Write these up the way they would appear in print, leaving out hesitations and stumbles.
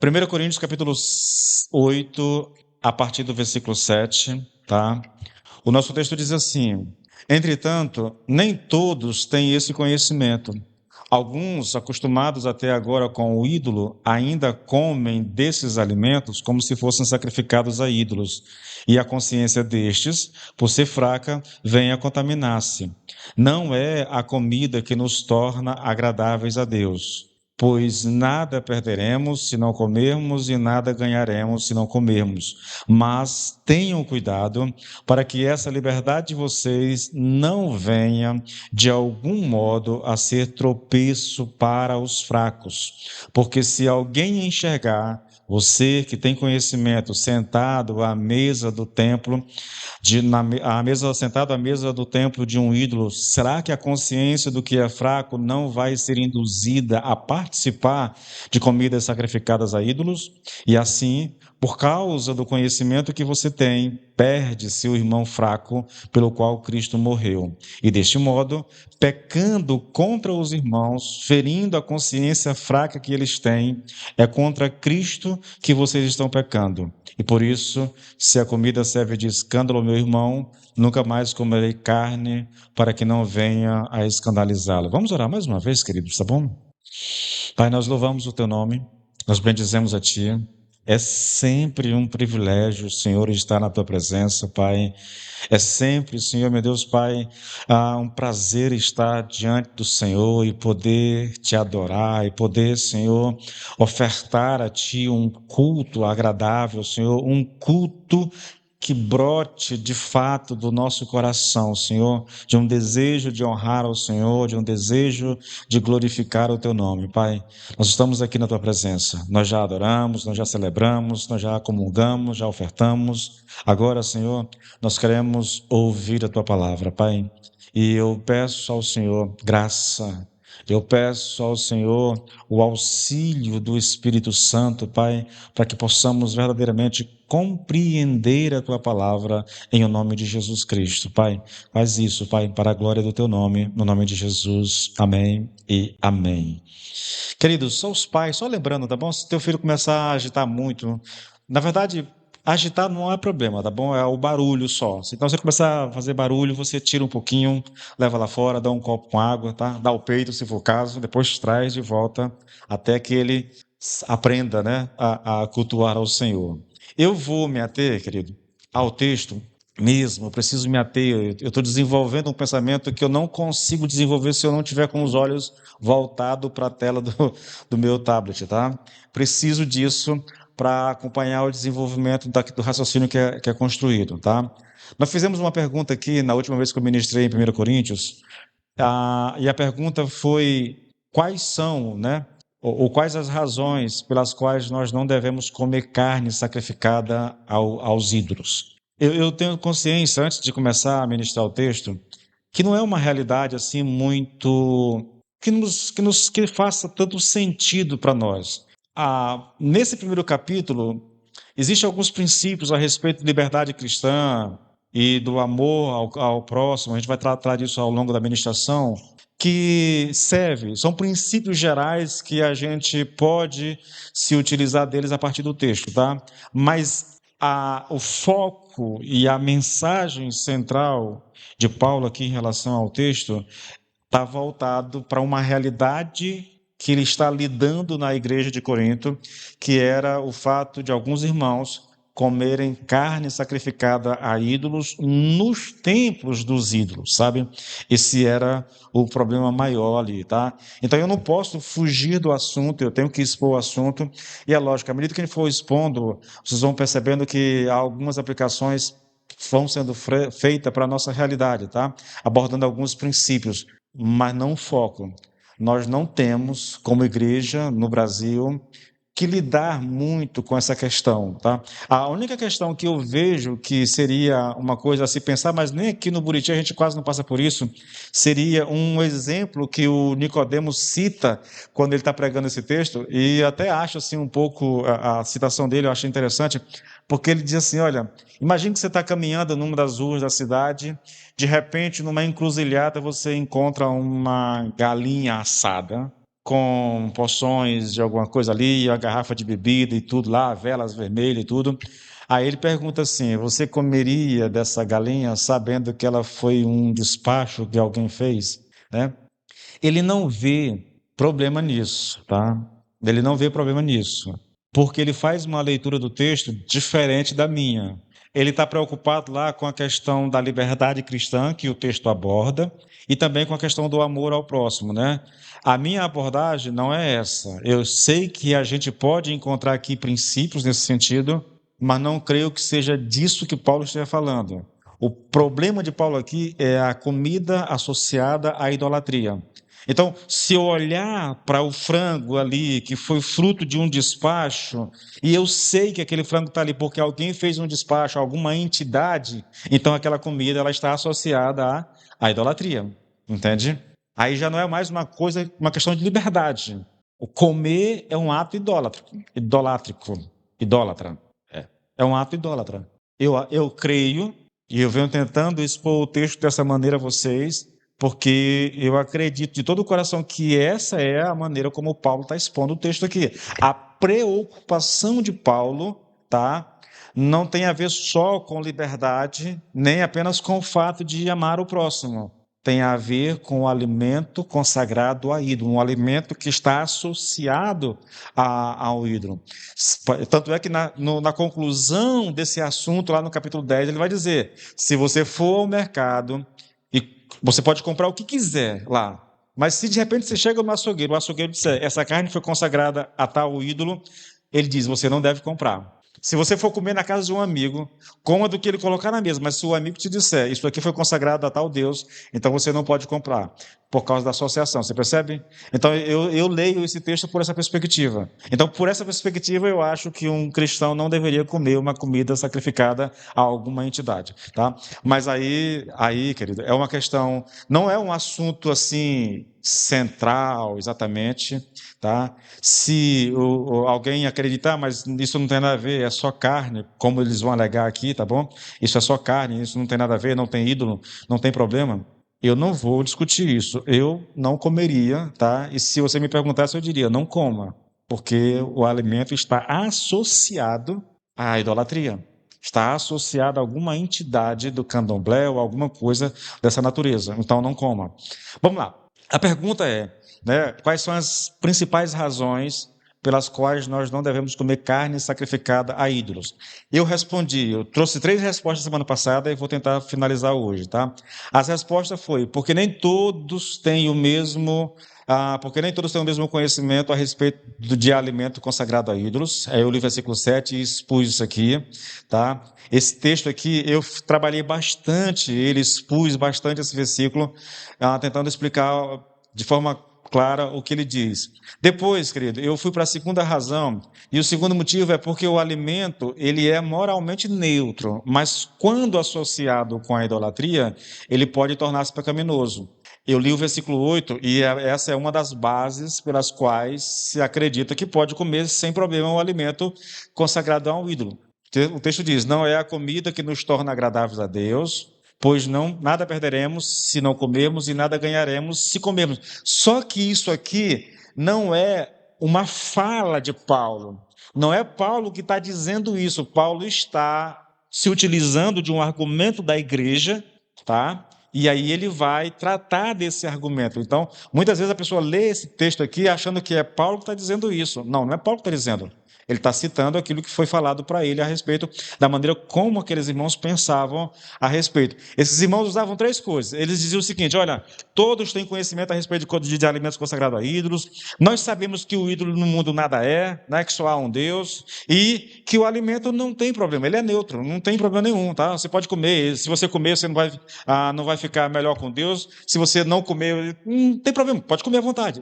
1 Coríntios capítulo 8, a partir do versículo 7, tá? O nosso texto diz assim: Entretanto, nem todos têm esse conhecimento. Alguns, acostumados até agora com o ídolo, ainda comem desses alimentos como se fossem sacrificados a ídolos, e a consciência destes, por ser fraca, vem a contaminar-se. Não é a comida que nos torna agradáveis a Deus, pois nada perderemos se não comermos e nada ganharemos se não comermos. Mas tenham cuidado para que essa liberdade de vocês não venha, de algum modo, a ser tropeço para os fracos. Porque se alguém enxergar você que tem conhecimento sentado à mesa do templo, sentado à mesa do templo de um ídolo, será que a consciência do que é fraco não vai ser induzida a participar de comidas sacrificadas a ídolos? E assim, por causa do conhecimento que você tem, perde seu irmão fraco, pelo qual Cristo morreu. E deste modo, pecando contra os irmãos, ferindo a consciência fraca que eles têm, é contra Cristo que vocês estão pecando. E por isso, se a comida serve de escândalo ao meu irmão, nunca mais comerei carne, para que não venha a escandalizá-lo. Vamos orar mais uma vez, queridos, tá bom? Pai, nós louvamos o teu nome, nós bendizemos a ti. É sempre um privilégio, Senhor, estar na tua presença, Pai. É sempre, Senhor, meu Deus, Pai, um prazer estar diante do Senhor e poder te adorar e poder, Senhor, ofertar a ti um culto agradável, Senhor, um culto que brote de fato do nosso coração, Senhor, de um desejo de honrar ao Senhor, de um desejo de glorificar o teu nome, Pai. Nós estamos aqui na tua presença, nós já adoramos, nós já celebramos, nós já comungamos, já ofertamos. Agora, Senhor, nós queremos ouvir a tua palavra, Pai. E eu peço ao Senhor graça, eu peço ao Senhor o auxílio do Espírito Santo, Pai, para que possamos verdadeiramente compreender a tua palavra em o nome de Jesus Cristo, Pai. Faz isso, Pai, para a glória do teu nome, no nome de Jesus. Amém e amém. Queridos, só os pais, só lembrando, tá bom? Se teu filho começar a agitar muito, na verdade, agitar não é problema, tá bom? É o barulho só. Se então você começar a fazer barulho, você tira um pouquinho, leva lá fora, dá um copo com água, tá? Dá o peito, se for o caso, depois traz de volta até que ele aprenda, né, a cultuar ao Senhor. Eu vou me ater, querido, ao texto mesmo, eu preciso me ater. Eu estou desenvolvendo um pensamento que eu não consigo desenvolver se eu não tiver com os olhos voltados para a tela do meu tablet, tá? Preciso disso para acompanhar o desenvolvimento do raciocínio que é construído, tá? Nós fizemos uma pergunta aqui na última vez que eu ministrei em 1 Coríntios, e a pergunta foi quais são, né? Ou quais as razões pelas quais nós não devemos comer carne sacrificada aos ídolos. Eu tenho consciência, antes de começar a ministrar o texto, que não é uma realidade assim muito que faça tanto sentido para nós. Nesse primeiro capítulo, existem alguns princípios a respeito de liberdade cristã e do amor ao próximo. A gente vai tratar disso ao longo da ministração, que são princípios gerais que a gente pode se utilizar deles a partir do texto, tá? Mas o foco e a mensagem central de Paulo aqui em relação ao texto está voltado para uma realidade que ele está lidando na igreja de Corinto, que era o fato de alguns irmãos comerem carne sacrificada a ídolos nos templos dos ídolos, sabe? Esse era o problema maior ali, tá? Então eu não posso fugir do assunto, eu tenho que expor o assunto, e é lógico, à medida que a gente for expondo, vocês vão percebendo que algumas aplicações vão sendo feitas para a nossa realidade, tá? Abordando alguns princípios, mas não o foco. Nós não temos, como igreja no Brasil, que lidar muito com essa questão, tá? A única questão que eu vejo que seria uma coisa a se pensar, mas nem aqui no Buriti a gente quase não passa por isso, seria um exemplo que o Nicodemos cita quando ele está pregando esse texto, e até acho assim um pouco a citação dele, eu acho interessante, porque ele diz assim, olha, imagine que você está caminhando numa das ruas da cidade, de repente, numa encruzilhada, você encontra uma galinha assada, com porções de alguma coisa ali, a garrafa de bebida e tudo lá, velas vermelhas e tudo. Aí ele pergunta assim: você comeria dessa galinha sabendo que ela foi um despacho que alguém fez, né? Ele não vê problema nisso, tá? Ele não vê problema nisso, porque ele faz uma leitura do texto diferente da minha. Ele está preocupado lá com a questão da liberdade cristã que o texto aborda e também com a questão do amor ao próximo, né? A minha abordagem não é essa. Eu sei que a gente pode encontrar aqui princípios nesse sentido, mas não creio que seja disso que Paulo esteja falando. O problema de Paulo aqui é a comida associada à idolatria. Então, se eu olhar para o frango ali, que foi fruto de um despacho, e eu sei que aquele frango está ali porque alguém fez um despacho, alguma entidade, então aquela comida ela está associada à idolatria, entende? Aí já não é mais uma coisa, uma questão de liberdade. O comer é um ato idólatra. É um ato idólatra. Eu creio, e eu venho tentando expor o texto dessa maneira a vocês, porque eu acredito de todo o coração que essa é a maneira como Paulo está expondo o texto aqui. A preocupação de Paulo, tá? Não tem a ver só com liberdade, nem apenas com o fato de amar o próximo. Tem a ver com o alimento consagrado a ídolo, um alimento que está associado ao ídolo. Tanto é que na conclusão desse assunto, lá no capítulo 10, ele vai dizer: se você for ao mercado, e você pode comprar o que quiser lá, mas se de repente você chega no açougueiro, o açougueiro disser: essa carne foi consagrada a tal ídolo, ele diz: você não deve comprar. Se você for comer na casa de um amigo, coma do que ele colocar na mesa, mas se o amigo te disser: isso aqui foi consagrado a tal Deus, então você não pode comprar, por causa da associação, você percebe? Então eu leio esse texto por essa perspectiva. Então, por essa perspectiva, eu acho que um cristão não deveria comer uma comida sacrificada a alguma entidade, tá? Mas aí, querido, é uma questão, não é um assunto assim central, exatamente, tá? Se alguém acreditar, mas isso não tem nada a ver, é só carne, como eles vão alegar aqui, tá bom? Isso é só carne, isso não tem nada a ver, não tem ídolo, não tem problema. Eu não vou discutir isso. Eu não comeria, tá? E se você me perguntasse, eu diria: não coma, porque o alimento está associado à idolatria. Está associado a alguma entidade do candomblé ou alguma coisa dessa natureza. Então, não coma. Vamos lá. A pergunta é, né, quais são as principais razões pelas quais nós não devemos comer carne sacrificada a ídolos? Eu trouxe 3 respostas semana passada e vou tentar finalizar hoje, tá? As respostas foi porque nem todos têm o mesmo porque nem todos têm o mesmo conhecimento a respeito de alimento consagrado a ídolos. Aí eu li o versículo 7 e expus isso aqui, tá? Esse texto aqui, eu trabalhei bastante, ele expus bastante esse versículo, tentando explicar de forma clara o que ele diz. Depois, querido, eu fui para a segunda razão, e o segundo motivo é porque o alimento, ele é moralmente neutro, mas quando associado com a idolatria, ele pode tornar-se pecaminoso. Eu li o versículo 8 e essa é uma das bases pelas quais se acredita que pode comer sem problema o alimento consagrado a um ídolo. O texto diz: não é a comida que nos torna agradáveis a Deus, pois não nada perderemos se não comermos e nada ganharemos se comermos. Só que isso aqui não é uma fala de Paulo. Não é Paulo que está dizendo isso. Paulo está se utilizando de um argumento da igreja, tá? E aí ele vai tratar desse argumento. Então, muitas vezes a pessoa lê esse texto aqui achando que é Paulo que está dizendo isso. Não, não é Paulo que está dizendo. Ele está citando aquilo que foi falado para ele a respeito da maneira como aqueles irmãos pensavam a respeito. Esses irmãos usavam 3 coisas. Eles diziam o seguinte: olha, todos têm conhecimento a respeito de alimentos consagrados a ídolos. Nós sabemos que o ídolo no mundo nada é, né, que só há um Deus, e que o alimento não tem problema, ele é neutro, não tem problema nenhum, tá? Você pode comer, se você comer, você não vai ficar melhor com Deus. Se você não comer, não tem problema, pode comer à vontade.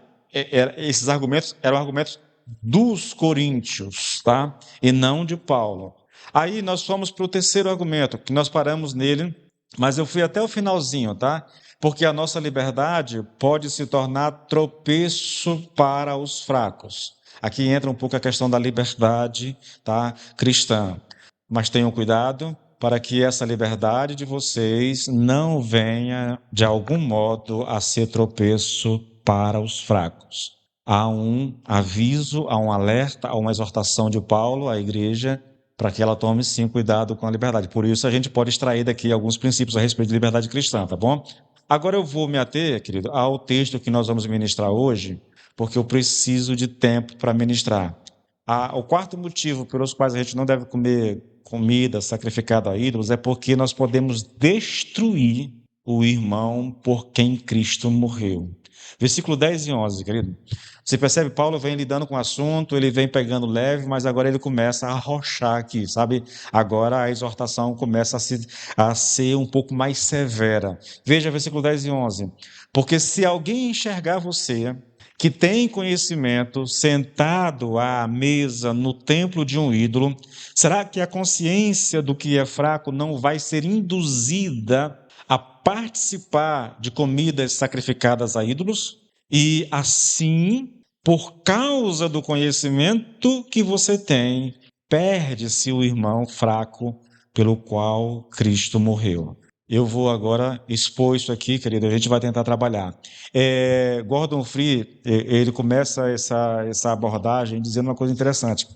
Esses argumentos eram argumentos dos coríntios, tá? E não de Paulo. Aí nós fomos para o terceiro argumento, que nós paramos nele, mas eu fui até o finalzinho, tá? Porque a nossa liberdade pode se tornar tropeço para os fracos. Aqui entra um pouco a questão da liberdade, tá, cristã. Mas tenham cuidado para que essa liberdade de vocês não venha, de algum modo, a ser tropeço para os fracos. há um aviso, há um alerta, há uma exortação de Paulo à igreja para que ela tome, sim, cuidado com a liberdade. Por isso, a gente pode extrair daqui alguns princípios a respeito de liberdade cristã, tá bom? Agora eu vou me ater, querido, ao texto que nós vamos ministrar hoje, porque eu preciso de tempo para ministrar. O quarto motivo pelos quais a gente não deve comer comida sacrificada a ídolos é porque nós podemos destruir o irmão por quem Cristo morreu. Versículo 10 e 11, querido. Você percebe, Paulo vem lidando com o assunto, ele vem pegando leve, mas agora ele começa a arrochar aqui, sabe? Agora a exortação começa a ser um pouco mais severa. Veja versículo 10 e 11. Porque se alguém enxergar você, que tem conhecimento, sentado à mesa no templo de um ídolo, será que a consciência do que é fraco não vai ser induzida a participar de comidas sacrificadas a ídolos? E assim, por causa do conhecimento que você tem, perde-se o irmão fraco pelo qual Cristo morreu. Eu vou agora expor isso aqui, querido, a gente vai tentar trabalhar. Gordon Fee, ele começa essa abordagem dizendo uma coisa interessante.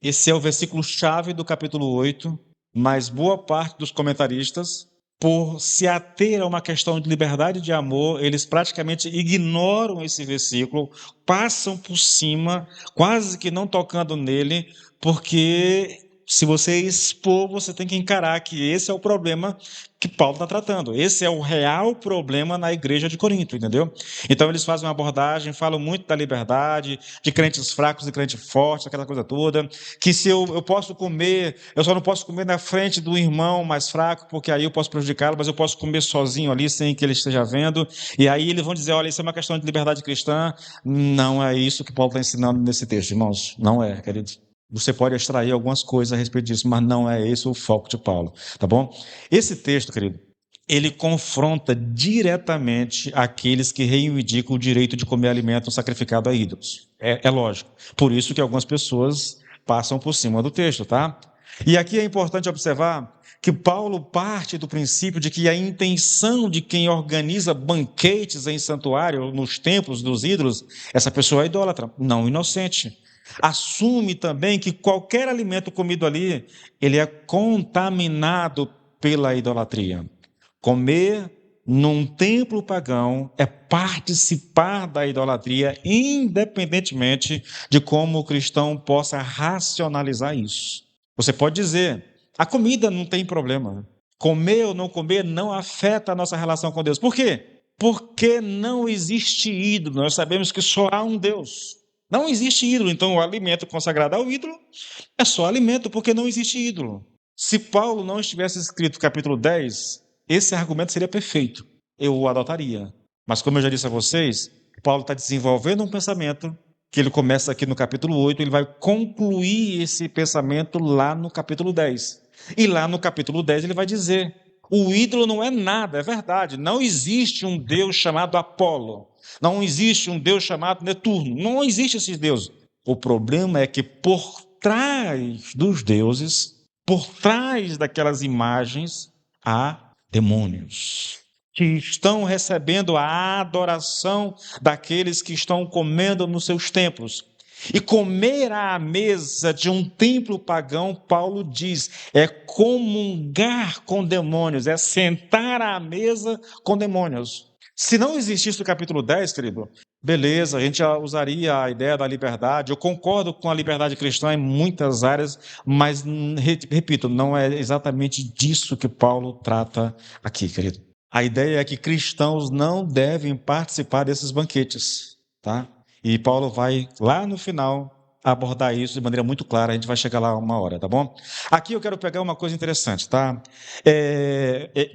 Esse é o versículo-chave do capítulo 8, mas boa parte dos comentaristas, por se ater a uma questão de liberdade e de amor, eles praticamente ignoram esse versículo, passam por cima, quase que não tocando nele, porque se você expor, você tem que encarar que esse é o problema que Paulo está tratando. Esse é o real problema na igreja de Corinto, entendeu? Então eles fazem uma abordagem, falam muito da liberdade, de crentes fracos e crentes fortes, aquela coisa toda, que se eu posso comer, eu só não posso comer na frente do irmão mais fraco, porque aí eu posso prejudicá-lo, mas eu posso comer sozinho ali, sem que ele esteja vendo, e aí eles vão dizer, olha, isso é uma questão de liberdade cristã. Não é isso que Paulo está ensinando nesse texto, irmãos, não é, queridos. Você pode extrair algumas coisas a respeito disso, mas não é esse o foco de Paulo, tá bom? Esse texto, querido, ele confronta diretamente aqueles que reivindicam o direito de comer alimento sacrificado a ídolos. É lógico. Por isso que algumas pessoas passam por cima do texto, tá? E aqui é importante observar que Paulo parte do princípio de que a intenção de quem organiza banquetes em santuário, nos templos dos ídolos, essa pessoa é idólatra, não inocente. Assume também que qualquer alimento comido ali, ele é contaminado pela idolatria. Comer num templo pagão é participar da idolatria, independentemente de como o cristão possa racionalizar isso. Você pode dizer, a comida não tem problema. Comer ou não comer não afeta a nossa relação com Deus. Por quê? Porque não existe ídolo. Nós sabemos que só há um Deus. Não existe ídolo. Então, o alimento consagrado ao ídolo é só alimento, porque não existe ídolo. Se Paulo não estivesse escrito capítulo 10, esse argumento seria perfeito. Eu o adotaria. Mas, como eu já disse a vocês, Paulo está desenvolvendo um pensamento que ele começa aqui no capítulo 8, ele vai concluir esse pensamento lá no capítulo 10. E lá no capítulo 10 ele vai dizer, o ídolo não é nada, é verdade, não existe um Deus chamado Apolo, não existe um Deus chamado Netuno, não existe esses deuses. O problema é que por trás dos deuses, por trás daquelas imagens, há demônios que estão recebendo a adoração daqueles que estão comendo nos seus templos. E comer à mesa de um templo pagão, Paulo diz, é comungar com demônios, é sentar à mesa com demônios. Se não existisse o capítulo 10, querido, beleza, a gente já usaria a ideia da liberdade. Eu concordo com a liberdade cristã em muitas áreas, mas, repito, não é exatamente disso que Paulo trata aqui, querido. A ideia é que cristãos não devem participar desses banquetes, tá? E Paulo vai, lá no final, abordar isso de maneira muito clara. A gente vai chegar lá uma hora, tá bom? Aqui eu quero pegar uma coisa interessante, tá?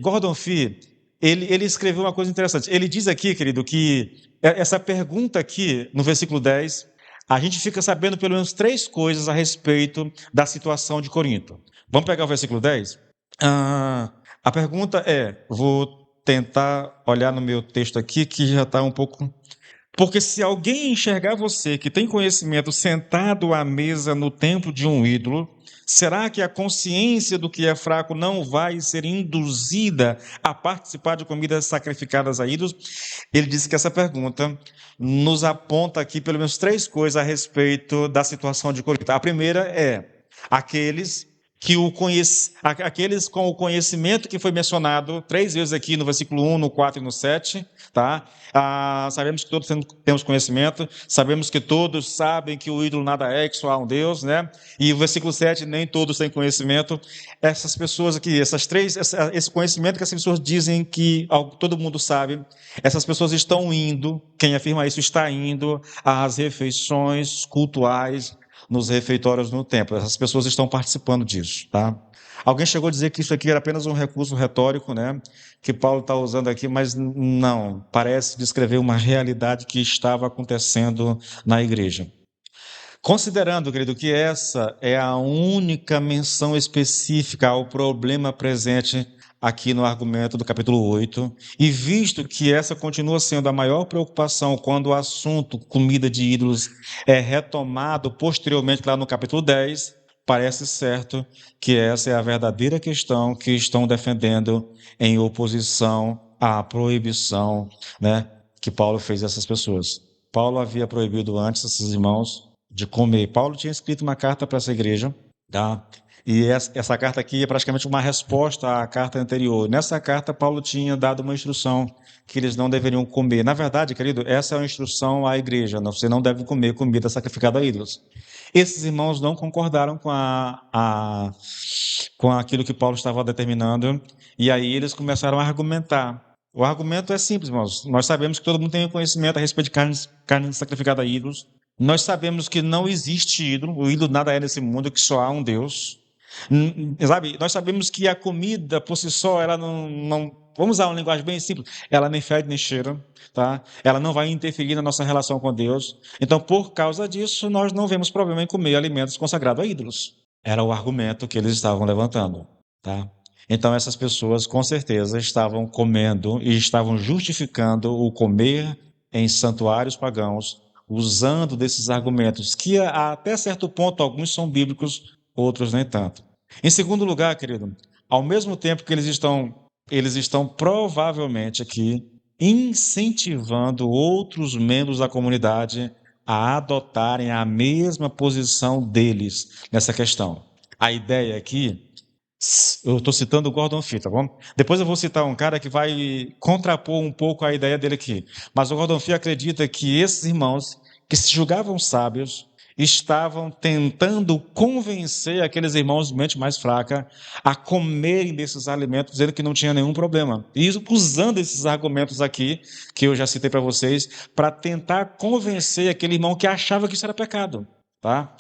Gordon Fee, ele escreveu uma coisa interessante. Ele diz aqui, querido, que essa pergunta aqui, no versículo 10, a gente fica sabendo pelo menos 3 coisas a respeito da situação de Corinto. Vamos pegar o versículo 10? A pergunta vou tentar olhar no meu texto aqui, que já está um pouco Porque se alguém enxergar você que tem conhecimento sentado à mesa no templo de um ídolo, será que a consciência do que é fraco não vai ser induzida a participar de comidas sacrificadas a ídolos? Ele disse que essa pergunta nos aponta aqui pelo menos três coisas a respeito da situação de Corinto. A primeira é aqueles aqueles com o conhecimento que foi mencionado três vezes aqui no versículo 1, no 4 e no 7, tá? Sabemos que todos temos conhecimento, sabemos que todos sabem que o ídolo nada é, que só há um Deus, né? E o versículo 7, nem todos têm conhecimento. Essas pessoas aqui, esse conhecimento que essas pessoas dizem que todo mundo sabe, essas pessoas estão indo, quem afirma isso está indo às refeições cultuais, nos refeitórios no templo. Essas pessoas estão participando disso, tá? Alguém chegou a dizer que isso aqui era apenas um recurso retórico, né? Que Paulo está usando aqui, mas não. Parece descrever uma realidade que estava acontecendo na igreja. Considerando, querido, que essa é a única menção específica ao problema presente aqui no argumento do capítulo 8, e visto que essa continua sendo a maior preocupação quando o assunto comida de ídolos é retomado posteriormente lá no capítulo 10, parece certo que essa é a verdadeira questão que estão defendendo em oposição à proibição, né, que Paulo fez a essas pessoas. Paulo havia proibido antes esses irmãos de comer. Paulo tinha escrito uma carta para essa igreja, tá? E essa carta aqui é praticamente uma resposta à carta anterior. Nessa carta, Paulo tinha dado uma instrução que eles não deveriam comer. Na verdade, querido, essa é uma instrução à igreja. Você não deve comer comida sacrificada a ídolos. Esses irmãos não concordaram com aquilo que Paulo estava determinando, e aí eles começaram a argumentar. O argumento é simples, irmãos. Nós sabemos que todo mundo tem conhecimento a respeito de carne sacrificada a ídolos. Nós sabemos que não existe ídolo, o ídolo nada é nesse mundo, que só há um Deus. Sabe, nós sabemos que a comida por si só, ela não, vamos usar uma linguagem bem simples, ela nem fede nem cheira, tá? Ela não vai interferir na nossa relação com Deus. Então, por causa disso, nós não vemos problema em comer alimentos consagrados a ídolos. Era o argumento que eles estavam levantando, tá? Então, essas pessoas, com certeza, estavam comendo e estavam justificando o comer em santuários pagãos, usando desses argumentos, que até certo ponto alguns são bíblicos, outros nem tanto. Em segundo lugar, querido, ao mesmo tempo que eles estão provavelmente aqui incentivando outros membros da comunidade a adotarem a mesma posição deles nessa questão. A ideia aqui, eu estou citando o Gordon Fee, tá bom? Depois eu vou citar um cara que vai contrapor um pouco a ideia dele aqui. Mas o Gordon Fee acredita que esses irmãos, que se julgavam sábios, estavam tentando convencer aqueles irmãos de mente mais fraca a comerem desses alimentos, dizendo que não tinha nenhum problema. E usando esses argumentos aqui, que eu já citei para vocês, para tentar convencer aquele irmão que achava que isso era pecado, tá?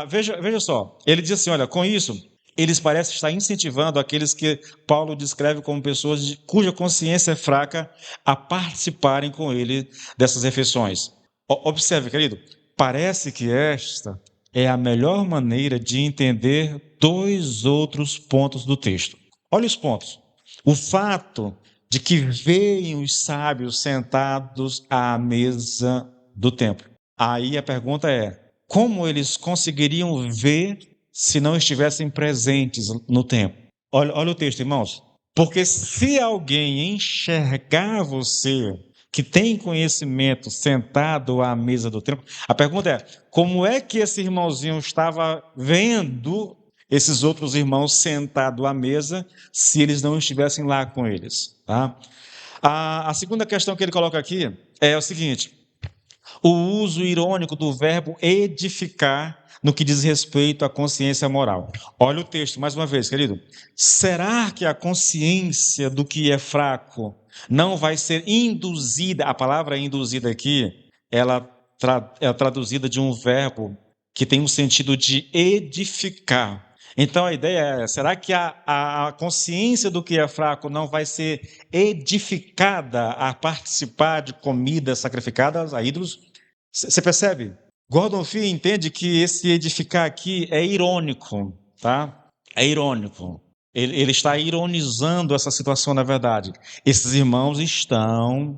Veja só, ele diz assim, olha, com isso, eles parecem estar incentivando aqueles que Paulo descreve como pessoas cuja consciência é fraca a participarem com ele dessas refeições. Observe, querido, parece que esta é a melhor maneira de entender dois outros pontos do texto. Olha os pontos. O fato de que veem os sábios sentados à mesa do templo. Aí a pergunta é: como eles conseguiriam ver se não estivessem presentes no templo? Olha o texto, irmãos. Porque se alguém enxergar você que tem conhecimento sentado à mesa do templo, a pergunta é: como é que esse irmãozinho estava vendo esses outros irmãos sentados à mesa se eles não estivessem lá com eles? Tá? A segunda questão que ele coloca aqui é o seguinte: o uso irônico do verbo edificar no que diz respeito à consciência moral. Olha o texto mais uma vez, querido. Será que a consciência do que é fraco não vai ser induzida? A palavra induzida aqui, ela é traduzida de um verbo que tem um sentido de edificar. Então a ideia é: será que a consciência do que é fraco não vai ser edificada a participar de comidas sacrificadas a ídolos? Você percebe? Gordon Fee entende que esse edificar aqui é irônico, tá? É irônico. Ele está ironizando essa situação, na verdade. Esses irmãos estão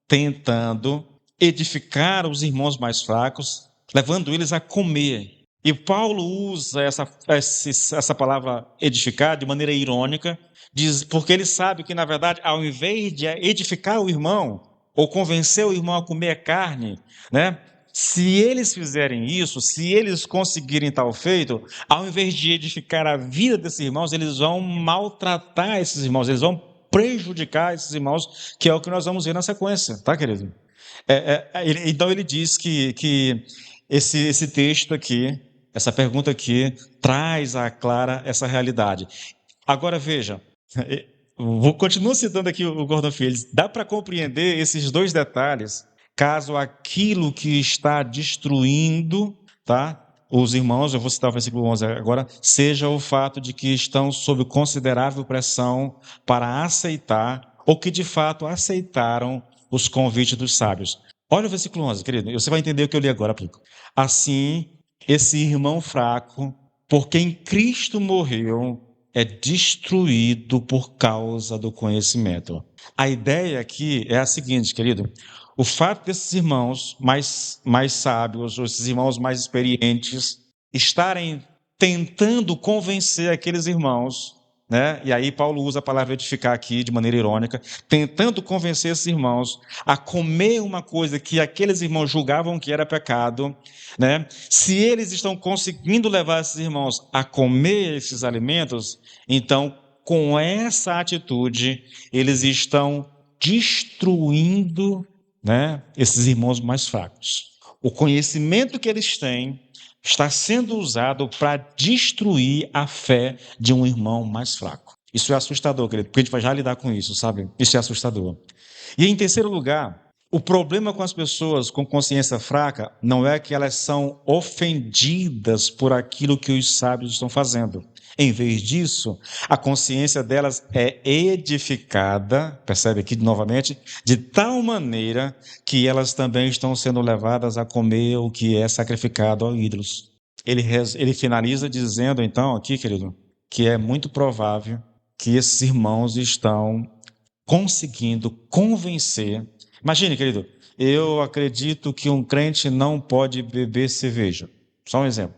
tentando edificar os irmãos mais fracos, levando eles a comer. E Paulo usa essa palavra edificar de maneira irônica, porque ele sabe que, na verdade, ao invés de edificar o irmão, ou convencer o irmão a comer carne, né? Se eles fizerem isso, se eles conseguirem tal feito, ao invés de edificar a vida desses irmãos, eles vão maltratar esses irmãos, eles vão prejudicar esses irmãos, que é o que nós vamos ver na sequência, tá, querido? Então ele diz que esse texto aqui, essa pergunta aqui, traz à clara essa realidade. Agora veja, continuo citando aqui o Gordon Fields, dá para compreender esses dois detalhes caso aquilo que está destruindo, tá? Os irmãos, eu vou citar o versículo 11 agora, seja o fato de que estão sob considerável pressão para aceitar, ou que de fato aceitaram os convites dos sábios. Olha o versículo 11, querido, você vai entender o que eu li agora, aplico. Assim, esse irmão fraco, por quem Cristo morreu, é destruído por causa do conhecimento. A ideia aqui é a seguinte, querido, o fato desses irmãos mais sábios, ou esses irmãos mais experientes, estarem tentando convencer aqueles irmãos, né? E aí Paulo usa a palavra edificar aqui de maneira irônica, tentando convencer esses irmãos a comer uma coisa que aqueles irmãos julgavam que era pecado, né? Se eles estão conseguindo levar esses irmãos a comer esses alimentos, então com essa atitude eles estão destruindo, né, esses irmãos mais fracos. O conhecimento que eles têm está sendo usado para destruir a fé de um irmão mais fraco. Isso é assustador, querido, porque a gente vai já lidar com isso, sabe? Isso é assustador. E em terceiro lugar, o problema com as pessoas com consciência fraca não é que elas são ofendidas por aquilo que os sábios estão fazendo. Em vez disso, a consciência delas é edificada, percebe aqui novamente, de tal maneira que elas também estão sendo levadas a comer o que é sacrificado a ídolos. Ele finaliza dizendo, então, aqui, querido, que é muito provável que esses irmãos estão conseguindo convencer. Imagine, querido, eu acredito que um crente não pode beber cerveja. Só um exemplo.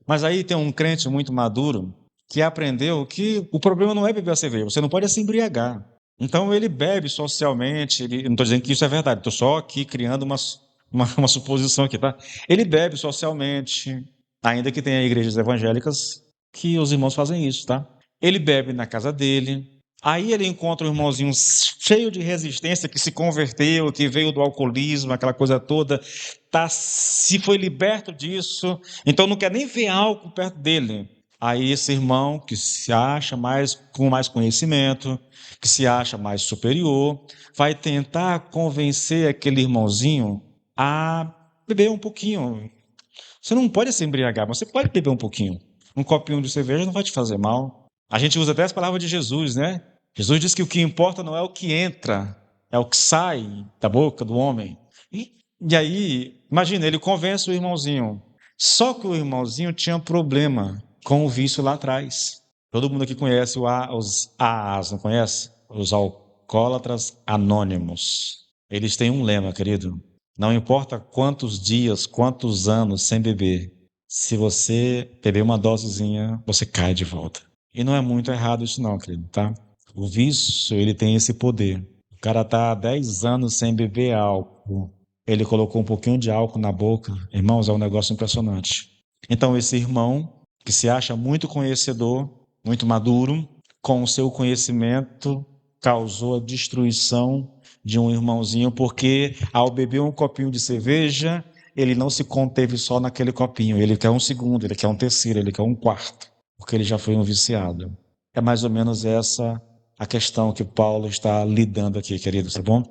Mas aí tem um crente muito maduro que aprendeu que o problema não é beber a cerveja, você não pode se embriagar. Então ele bebe socialmente, não estou dizendo que isso é verdade, estou só aqui criando uma suposição aqui, tá? Ele bebe socialmente, ainda que tenha igrejas evangélicas que os irmãos fazem isso, tá? Ele bebe na casa dele, aí ele encontra um irmãozinho cheio de resistência, que se converteu, que veio do alcoolismo, aquela coisa toda, se foi liberto disso, então não quer nem ver álcool perto dele. Aí esse irmão que se acha com mais conhecimento, que se acha mais superior, vai tentar convencer aquele irmãozinho a beber um pouquinho. Você não pode se embriagar, mas você pode beber um pouquinho. Um copinho de cerveja não vai te fazer mal. A gente usa até as palavras de Jesus, né? Jesus diz que o que importa não é o que entra, é o que sai da boca do homem. E aí, imagina, ele convence o irmãozinho. Só que o irmãozinho tinha um problema com o vício lá atrás. Todo mundo aqui conhece os AAs, não conhece? Os alcoólatras anônimos. Eles têm um lema, querido. Não importa quantos dias, quantos anos sem beber, se você beber uma dosezinha, você cai de volta. E não é muito errado isso não, querido, tá? O vício, ele tem esse poder. O cara tá há 10 anos sem beber álcool. Ele colocou um pouquinho de álcool na boca. Irmãos, é um negócio impressionante. Então, esse irmão, que se acha muito conhecedor, muito maduro, com o seu conhecimento, causou a destruição de um irmãozinho, porque ao beber um copinho de cerveja, ele não se conteve só naquele copinho. Ele quer um segundo, ele quer um terceiro, ele quer um quarto, porque ele já foi um viciado. É mais ou menos essa a questão que Paulo está lidando aqui, querido, tá bom?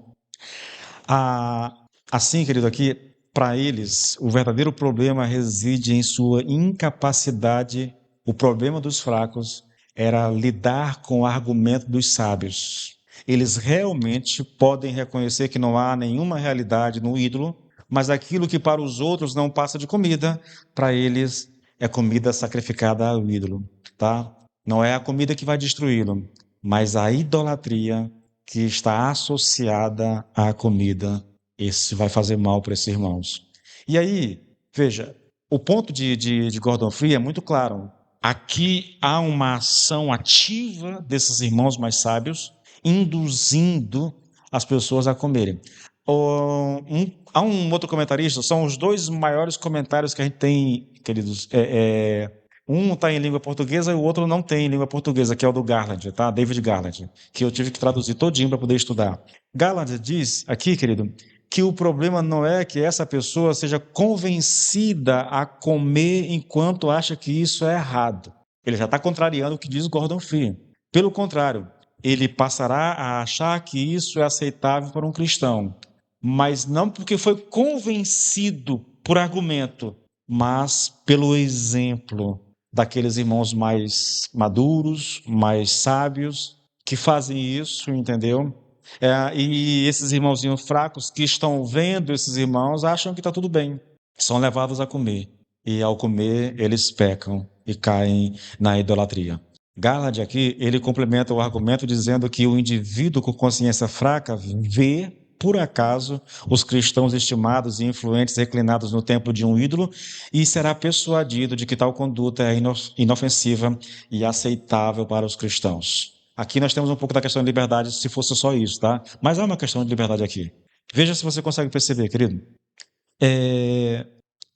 Assim, querido, aqui, para eles, o verdadeiro problema reside em sua incapacidade. O problema dos fracos era lidar com o argumento dos sábios. Eles realmente podem reconhecer que não há nenhuma realidade no ídolo, mas aquilo que para os outros não passa de comida, para eles é comida sacrificada ao ídolo, tá? Não é a comida que vai destruí-lo, mas a idolatria que está associada à comida esse vai fazer mal para esses irmãos. E aí, veja, o ponto de Gordon Fee é muito claro. Aqui há uma ação ativa desses irmãos mais sábios, induzindo as pessoas a comerem. Há um outro comentarista, são os dois maiores comentários que a gente tem, queridos. Um está em língua portuguesa e o outro não tem em língua portuguesa, que é o do Garland, tá? David Garland, que eu tive que traduzir todinho para poder estudar. Garland diz aqui, querido, que o problema não é que essa pessoa seja convencida a comer enquanto acha que isso é errado. Ele já está contrariando o que diz Gordon Fee. Pelo contrário, ele passará a achar que isso é aceitável para um cristão, mas não porque foi convencido por argumento, mas pelo exemplo daqueles irmãos mais maduros, mais sábios, que fazem isso, entendeu? E esses irmãozinhos fracos que estão vendo esses irmãos acham que está tudo bem, são levados a comer. E ao comer, eles pecam e caem na idolatria. Galad aqui, ele complementa o argumento dizendo que o indivíduo com consciência fraca vê, por acaso, os cristãos estimados e influentes reclinados no templo de um ídolo e será persuadido de que tal conduta é inofensiva e aceitável para os cristãos. Aqui nós temos um pouco da questão de liberdade, se fosse só isso, tá? Mas há uma questão de liberdade aqui. Veja se você consegue perceber, querido.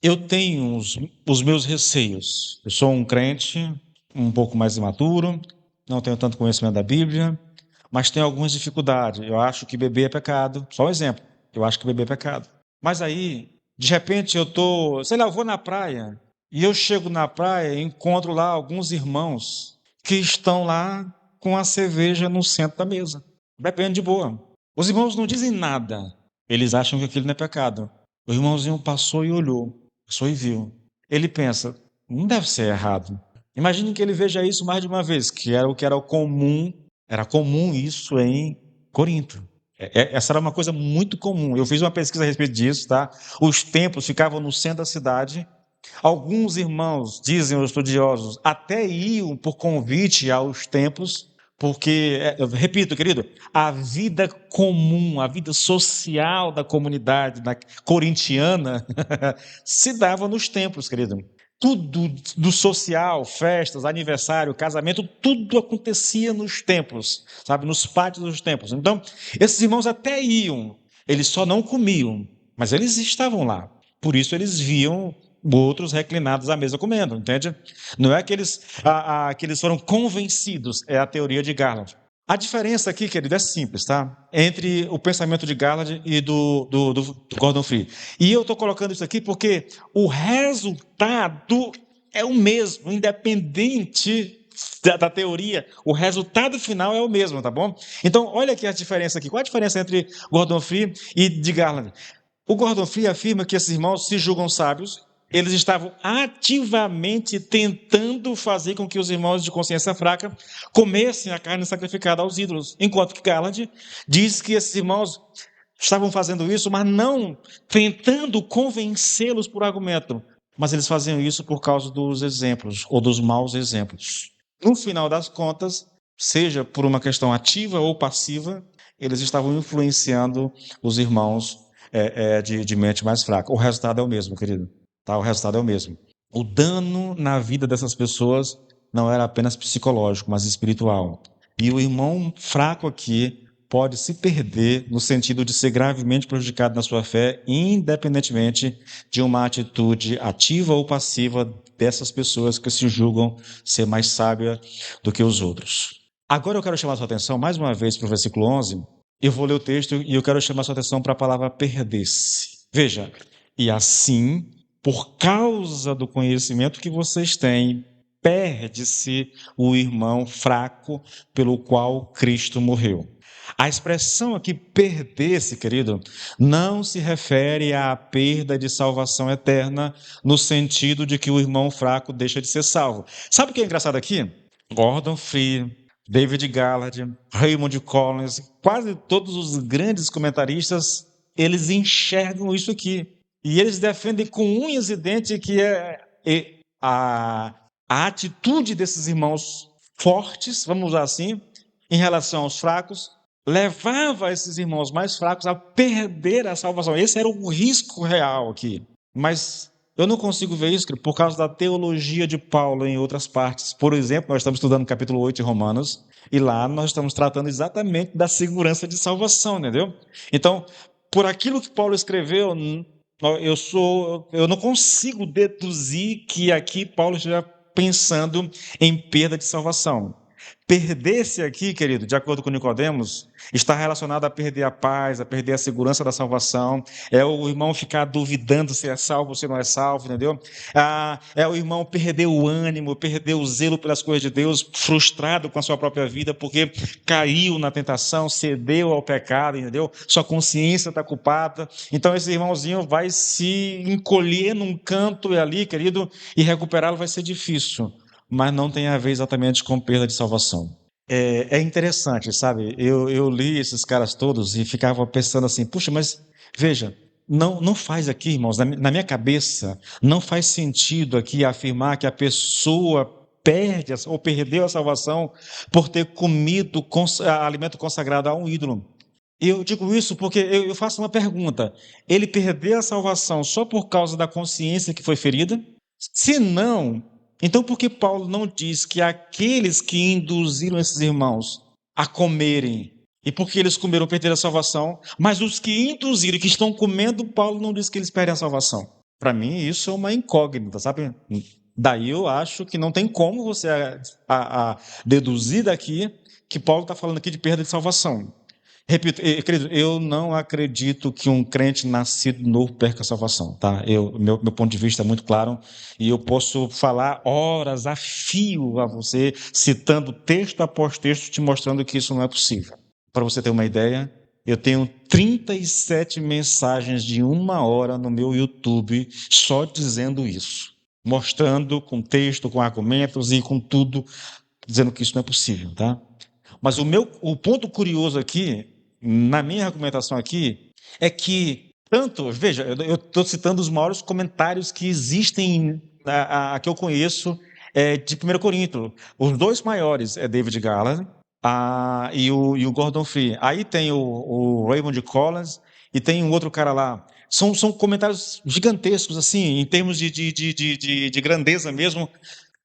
Eu tenho os meus receios. Eu sou um crente um pouco mais imaturo, não tenho tanto conhecimento da Bíblia, mas tenho algumas dificuldades. Eu acho que beber é pecado. Só um exemplo. Eu acho que beber é pecado. Mas aí, de repente, eu vou na praia e eu chego na praia e encontro lá alguns irmãos que estão lá com a cerveja no centro da mesa, bebendo de boa. Os irmãos não dizem nada. Eles acham que aquilo não é pecado. O irmãozinho passou e olhou, passou e viu. Ele pensa, não deve ser errado. Imagine que ele veja isso mais de uma vez, que era o comum, era comum isso em Corinto. Essa era uma coisa muito comum. Eu fiz uma pesquisa a respeito disso, tá? Os templos ficavam no centro da cidade. Alguns irmãos, dizem os estudiosos, até iam por convite aos templos, porque, eu repito, querido, a vida comum, a vida social da comunidade corintiana se dava nos templos, querido. Tudo do social, festas, aniversário, casamento, tudo acontecia nos templos, sabe, nos pátios dos templos. Então, esses irmãos até iam, eles só não comiam, mas eles estavam lá. Por isso eles viam outros reclinados à mesa comendo, entende? Não é que eles foram convencidos, é a teoria de Garland. A diferença aqui, querido, é simples, tá? Entre o pensamento de Garland e do Gordon Fee. E eu estou colocando isso aqui porque o resultado é o mesmo, independente da teoria, o resultado final é o mesmo, tá bom? Então, olha aqui a diferença aqui. Qual a diferença entre Gordon Fee e de Garland? O Gordon Fee afirma que esses irmãos se julgam sábios, eles estavam ativamente tentando fazer com que os irmãos de consciência fraca comessem a carne sacrificada aos ídolos, enquanto que Garland diz que esses irmãos estavam fazendo isso, mas não tentando convencê-los por argumento, mas eles faziam isso por causa dos exemplos, ou dos maus exemplos. No final das contas, seja por uma questão ativa ou passiva, eles estavam influenciando os irmãos de mente mais fraca. O resultado é o mesmo, querido. Tá? O resultado é o mesmo. O dano na vida dessas pessoas não era apenas psicológico, mas espiritual. E o irmão fraco aqui pode se perder no sentido de ser gravemente prejudicado na sua fé, independentemente de uma atitude ativa ou passiva dessas pessoas que se julgam ser mais sábia do que os outros. Agora eu quero chamar a sua atenção mais uma vez para o versículo 11. Eu vou ler o texto e eu quero chamar a sua atenção para a palavra perder-se. Veja, e assim, por causa do conhecimento que vocês têm, perde-se o irmão fraco pelo qual Cristo morreu. A expressão aqui perder-se, querido, não se refere à perda de salvação eterna, no sentido de que o irmão fraco deixa de ser salvo. Sabe o que é engraçado aqui? Gordon Fee, David Garland, Raymond Collins, quase todos os grandes comentaristas, eles enxergam isso aqui. E eles defendem com unhas e dentes que a atitude desses irmãos fortes, vamos usar assim, em relação aos fracos, levava esses irmãos mais fracos a perder a salvação. Esse era o risco real aqui. Mas eu não consigo ver isso por causa da teologia de Paulo em outras partes. Por exemplo, nós estamos estudando o capítulo 8 de Romanos, e lá nós estamos tratando exatamente da segurança de salvação, entendeu? Então, por aquilo que Paulo escreveu, eu não consigo deduzir que aqui Paulo esteja pensando em perda de salvação. Perder-se aqui, querido, de acordo com Nicodemos, está relacionado a perder a paz, a perder a segurança da salvação. É o irmão ficar duvidando se é salvo ou se não é salvo, entendeu? É o irmão perder o ânimo, perder o zelo pelas coisas de Deus, frustrado com a sua própria vida, porque caiu na tentação, cedeu ao pecado, entendeu? Sua consciência está culpada. Então esse irmãozinho vai se encolher num canto ali, querido, e recuperá-lo vai ser difícil. Mas não tem a ver exatamente com perda de salvação. É interessante, sabe? Eu li esses caras todos e ficava pensando assim, puxa, mas veja, não faz aqui, irmãos, na minha cabeça, não faz sentido aqui afirmar que a pessoa perde ou perdeu a salvação por ter comido alimento consagrado a um ídolo. Eu digo isso porque eu faço uma pergunta: ele perdeu a salvação só por causa da consciência que foi ferida? Se não, então por que Paulo não diz que aqueles que induziram esses irmãos a comerem, e porque eles comeram perderam a salvação, mas os que induziram, que estão comendo, Paulo não diz que eles perdem a salvação? Para mim, isso é uma incógnita, sabe? Daí eu acho que não tem como você deduzir daqui que Paulo está falando aqui de perda de salvação. Repito, querido, eu não acredito que um crente nascido novo perca a salvação, tá? Meu ponto de vista é muito claro e eu posso falar horas a fio a você, citando texto após texto, te mostrando que isso não é possível. Para você ter uma ideia, eu tenho 37 mensagens de 1 hora no meu YouTube só dizendo isso, mostrando com texto, com argumentos e com tudo, dizendo que isso não é possível, tá? Mas o ponto curioso aqui, na minha argumentação aqui, é que veja, eu estou citando os maiores comentários que existem, que eu conheço, de 1 Coríntios. Os dois maiores é David Garland e o Gordon Fee. Aí tem o Raymond Collins e tem um outro cara lá. São comentários gigantescos, assim, em termos de grandeza mesmo.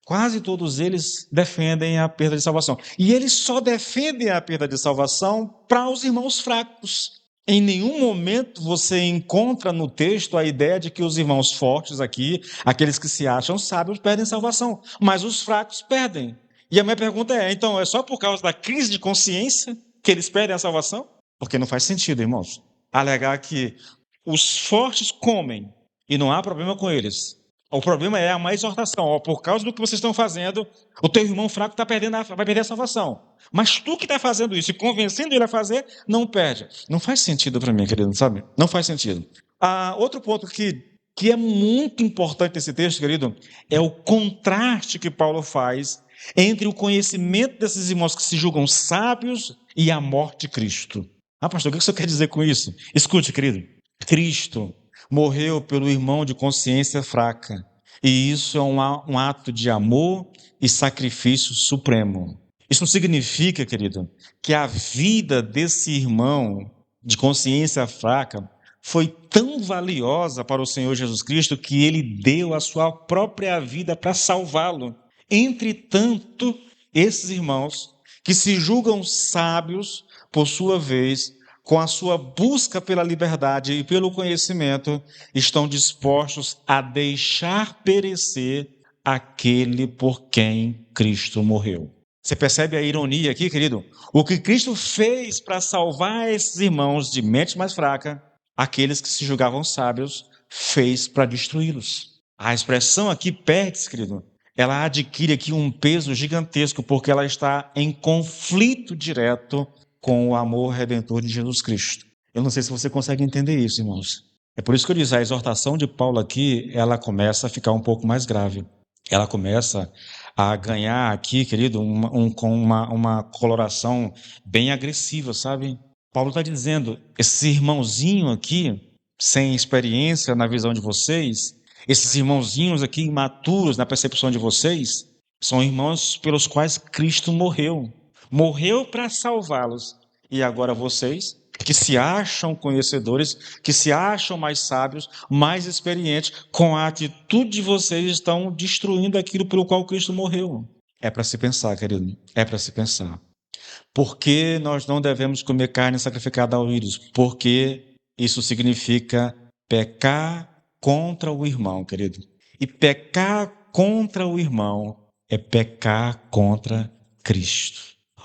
Quase todos eles defendem a perda de salvação. E eles só defendem a perda de salvação para os irmãos fracos. Em nenhum momento você encontra no texto a ideia de que os irmãos fortes aqui, aqueles que se acham sábios, perdem salvação. Mas os fracos perdem. E a minha pergunta então, é só por causa da crise de consciência que eles perdem a salvação? Porque não faz sentido, irmãos. Alegar que os fortes comem e não há problema com eles. O problema é uma exortação. Por causa do que vocês estão fazendo, o teu irmão fraco vai perder a salvação. Mas tu que está fazendo isso e convencendo ele a fazer, não perde. Não faz sentido para mim, querido, sabe? Não faz sentido. Outro ponto que é muito importante nesse texto, querido, é o contraste que Paulo faz entre o conhecimento desses irmãos que se julgam sábios e a morte de Cristo. Pastor, o que você quer dizer com isso? Escute, querido. Cristo morreu pelo irmão de consciência fraca. E isso é um ato de amor e sacrifício supremo. Isso não significa, querido, que a vida desse irmão de consciência fraca foi tão valiosa para o Senhor Jesus Cristo que ele deu a sua própria vida para salvá-lo. Entretanto, esses irmãos que se julgam sábios, por sua vez, com a sua busca pela liberdade e pelo conhecimento, estão dispostos a deixar perecer aquele por quem Cristo morreu. Você percebe a ironia aqui, querido? O que Cristo fez para salvar esses irmãos de mente mais fraca, aqueles que se julgavam sábios, fez para destruí-los. A expressão aqui perde-se, querido. Ela adquire aqui um peso gigantesco, porque ela está em conflito direto com o amor redentor de Jesus Cristo. Eu não sei se você consegue entender isso, irmãos. É por isso que eu disse, a exortação de Paulo aqui, ela começa a ficar um pouco mais grave. Ela começa a ganhar aqui, querido, uma coloração bem agressiva, sabe? Paulo está dizendo, esse irmãozinho aqui, sem experiência na visão de vocês, esses irmãozinhos aqui imaturos na percepção de vocês, são irmãos pelos quais Cristo morreu. Morreu para salvá-los. E agora vocês, que se acham conhecedores, que se acham mais sábios, mais experientes, com a atitude de vocês estão destruindo aquilo pelo qual Cristo morreu. É para se pensar, querido, é para se pensar. Por que nós não devemos comer carne sacrificada ao ídolos? Porque isso significa pecar contra o irmão, querido. E pecar contra o irmão é pecar contra Cristo.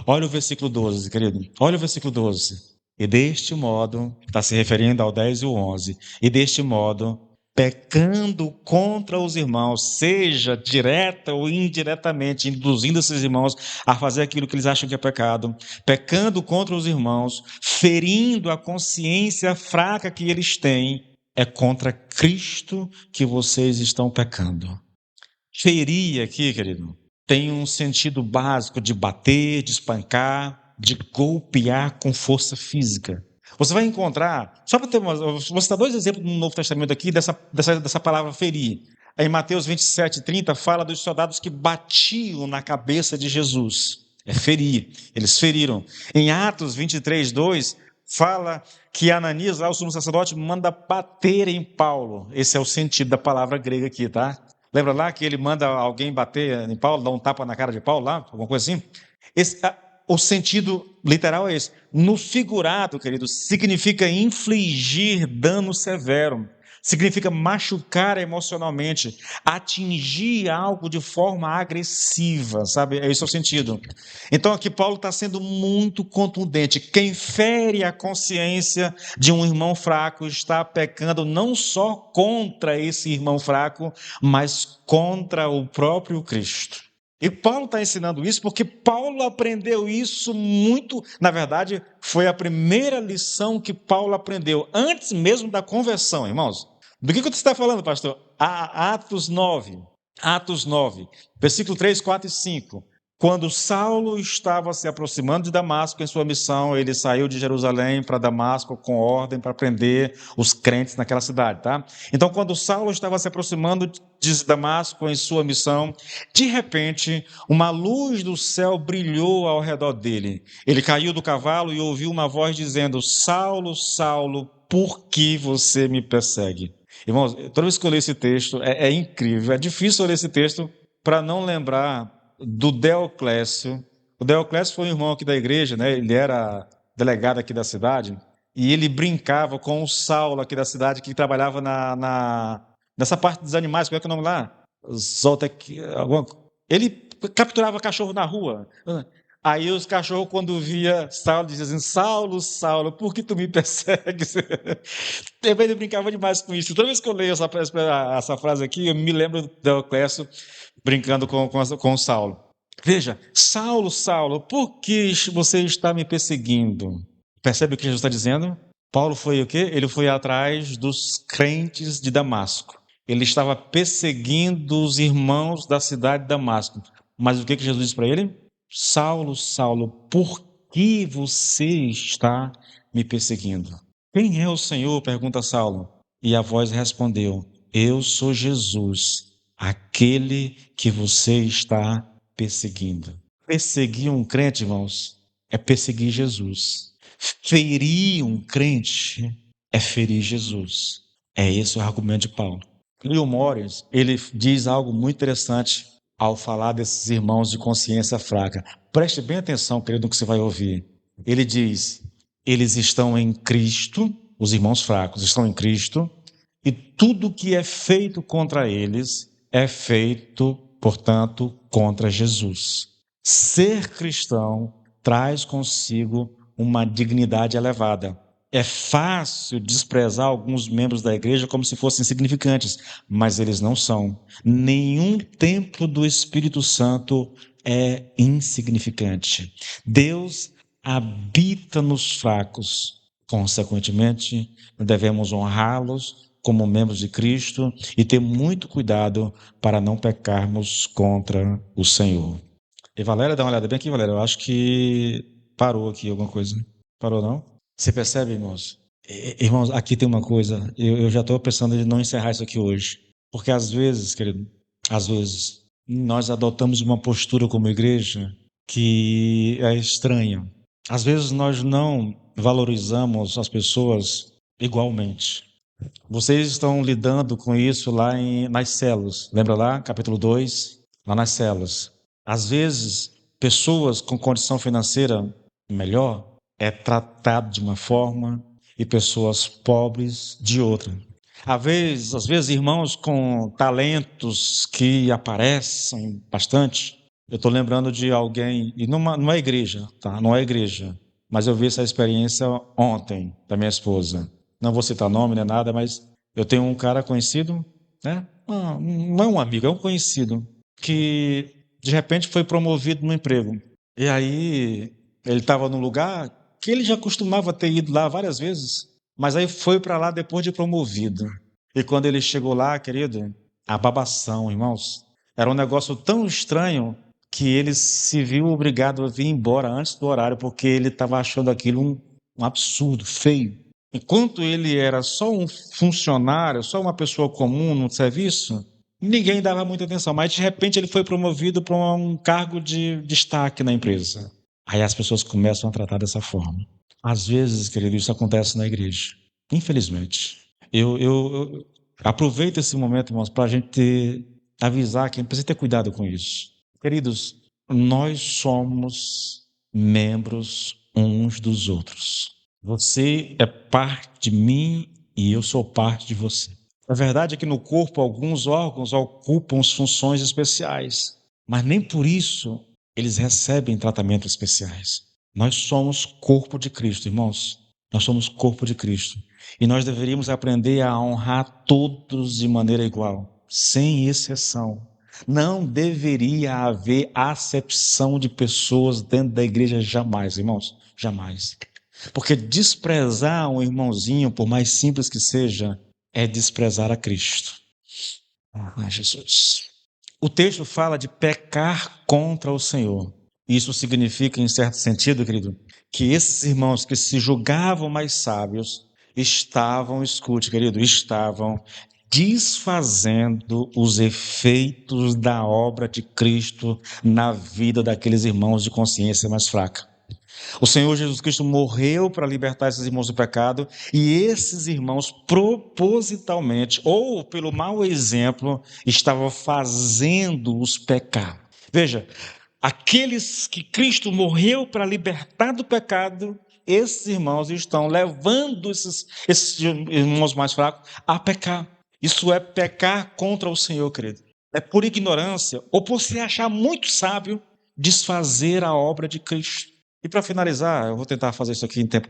Olha o versículo 12, querido. Olha o versículo 12. E deste modo, está se referindo ao 10 e o 11, e deste modo, pecando contra os irmãos, seja direta ou indiretamente, induzindo esses irmãos a fazer aquilo que eles acham que é pecado, pecando contra os irmãos, ferindo a consciência fraca que eles têm, é contra Cristo que vocês estão pecando. Ferir aqui, querido, tem um sentido básico de bater, de espancar, de golpear com força física. Você vai encontrar, só para ter uma, vou citar dois exemplos no Novo Testamento aqui dessa palavra ferir. Em Mateus 27:30 fala dos soldados que batiam na cabeça de Jesus. É ferir, eles feriram. Em Atos 23:2 fala que Ananias, lá o sumo sacerdote, manda bater em Paulo. Esse é o sentido da palavra grega aqui, tá? Lembra lá que ele manda alguém bater em Paulo, dar um tapa na cara de Paulo lá, alguma coisa assim? O sentido literal é esse. No figurado, querido, significa infligir dano severo. Significa machucar emocionalmente, atingir algo de forma agressiva, sabe? É esse o sentido. Então aqui Paulo está sendo muito contundente. Quem fere a consciência de um irmão fraco está pecando não só contra esse irmão fraco, mas contra o próprio Cristo. E Paulo está ensinando isso porque Paulo aprendeu isso muito. Na verdade, foi a primeira lição que Paulo aprendeu, antes mesmo da conversão, irmãos. Do que você está falando, pastor? Atos 9. Atos 9, versículo 3, 4 e 5. Quando Saulo estava se aproximando de Damasco em sua missão, ele saiu de Jerusalém para Damasco com ordem para prender os crentes naquela cidade, tá? Então, quando Saulo estava se aproximando de Damasco em sua missão, de repente, uma luz do céu brilhou ao redor dele. Ele caiu do cavalo e ouviu uma voz dizendo: Saulo, Saulo, por que você me persegue? Irmãos, toda vez que eu leio esse texto, é incrível. É difícil ler esse texto para não lembrar do Deoclésio. O Deoclésio foi um irmão aqui da igreja, né? Ele era delegado aqui da cidade, e ele brincava com o Saulo aqui da cidade, que trabalhava nessa parte dos animais, como é que é o nome lá? Zoltec, ele capturava cachorro na rua. Aí os cachorros, quando via Saulo, diziam assim: Saulo, Saulo, por que tu me persegues? Ele brincava demais com isso. Toda vez que eu leio essa frase aqui, eu me lembro do Deoclésio brincando com o Saulo. Veja, Saulo, Saulo, por que você está me perseguindo? Percebe o que Jesus está dizendo? Paulo foi o quê? Ele foi atrás dos crentes de Damasco. Ele estava perseguindo os irmãos da cidade de Damasco. Mas o que Jesus disse para ele? Saulo, Saulo, por que você está me perseguindo? Quem é o Senhor? Pergunta Saulo. E a voz respondeu: Eu sou Jesus, aquele que você está perseguindo. Perseguir um crente, irmãos, é perseguir Jesus. Ferir um crente é ferir Jesus. É esse o argumento de Paulo. Leo Morris, ele diz algo muito interessante ao falar desses irmãos de consciência fraca. Preste bem atenção, querido, no que você vai ouvir. Ele diz: eles estão em Cristo, os irmãos fracos estão em Cristo, e tudo que é feito contra eles é feito, portanto, contra Jesus. Ser cristão traz consigo uma dignidade elevada. É fácil desprezar alguns membros da igreja como se fossem insignificantes, mas eles não são. Nenhum templo do Espírito Santo é insignificante. Deus habita nos fracos. Consequentemente, devemos honrá-los como membros de Cristo e ter muito cuidado para não pecarmos contra o Senhor. E Valéria, dá uma olhada bem aqui, Valéria. Eu acho que parou aqui alguma coisa. Parou, não? Você percebe, irmãos? Irmãos, aqui tem uma coisa. Eu já estou pensando em não encerrar isso aqui hoje. Porque às vezes, querido, às vezes, nós adotamos uma postura como igreja que é estranha. Às vezes nós não valorizamos as pessoas igualmente. Vocês estão lidando com isso lá nas células. Lembra lá, capítulo 2, lá nas células. Às vezes, pessoas com condição financeira melhor é tratado de uma forma e pessoas pobres de outra. Às vezes, irmãos com talentos que aparecem bastante. Eu estou lembrando de alguém, e não é igreja, tá? Não é igreja, mas eu vi essa experiência ontem da minha esposa. Não vou citar nome nem nada, mas eu tenho um cara conhecido, né? Não é um amigo, é um conhecido, que de repente foi promovido no emprego. E aí ele estava num lugar que ele já costumava ter ido lá várias vezes, mas aí foi para lá depois de promovido. E quando ele chegou lá, querido, a babação, irmãos, era um negócio tão estranho que ele se viu obrigado a vir embora antes do horário, porque ele estava achando aquilo um absurdo, feio. Enquanto ele era só um funcionário, só uma pessoa comum no serviço, ninguém dava muita atenção. Mas de repente ele foi promovido para um cargo de destaque na empresa. Aí as pessoas começam a tratar dessa forma. Às vezes, querido, isso acontece na igreja. Infelizmente. Eu aproveito esse momento, irmãos, para a gente avisar que a gente precisa ter cuidado com isso. Queridos, nós somos membros uns dos outros. Você é parte de mim e eu sou parte de você. A verdade é que no corpo alguns órgãos ocupam funções especiais, mas nem por isso eles recebem tratamentos especiais. Nós somos corpo de Cristo, irmãos. Nós somos corpo de Cristo. E nós deveríamos aprender a honrar todos de maneira igual, sem exceção. Não deveria haver acepção de pessoas dentro da igreja jamais, irmãos. Jamais. Porque desprezar um irmãozinho, por mais simples que seja, é desprezar a Cristo. Ah, Jesus. O texto fala de pecar contra o Senhor. Isso significa, em certo sentido, querido, que esses irmãos que se julgavam mais sábios estavam, escute, querido, estavam desfazendo os efeitos da obra de Cristo na vida daqueles irmãos de consciência mais fraca. O Senhor Jesus Cristo morreu para libertar esses irmãos do pecado e esses irmãos propositalmente ou pelo mau exemplo estavam fazendo-os pecar. Veja, aqueles que Cristo morreu para libertar do pecado, esses irmãos estão levando esses irmãos mais fracos a pecar. Isso é pecar contra o Senhor, querido. É por ignorância ou por se achar muito sábio desfazer a obra de Cristo. E para finalizar, eu vou tentar fazer isso aqui em tempo.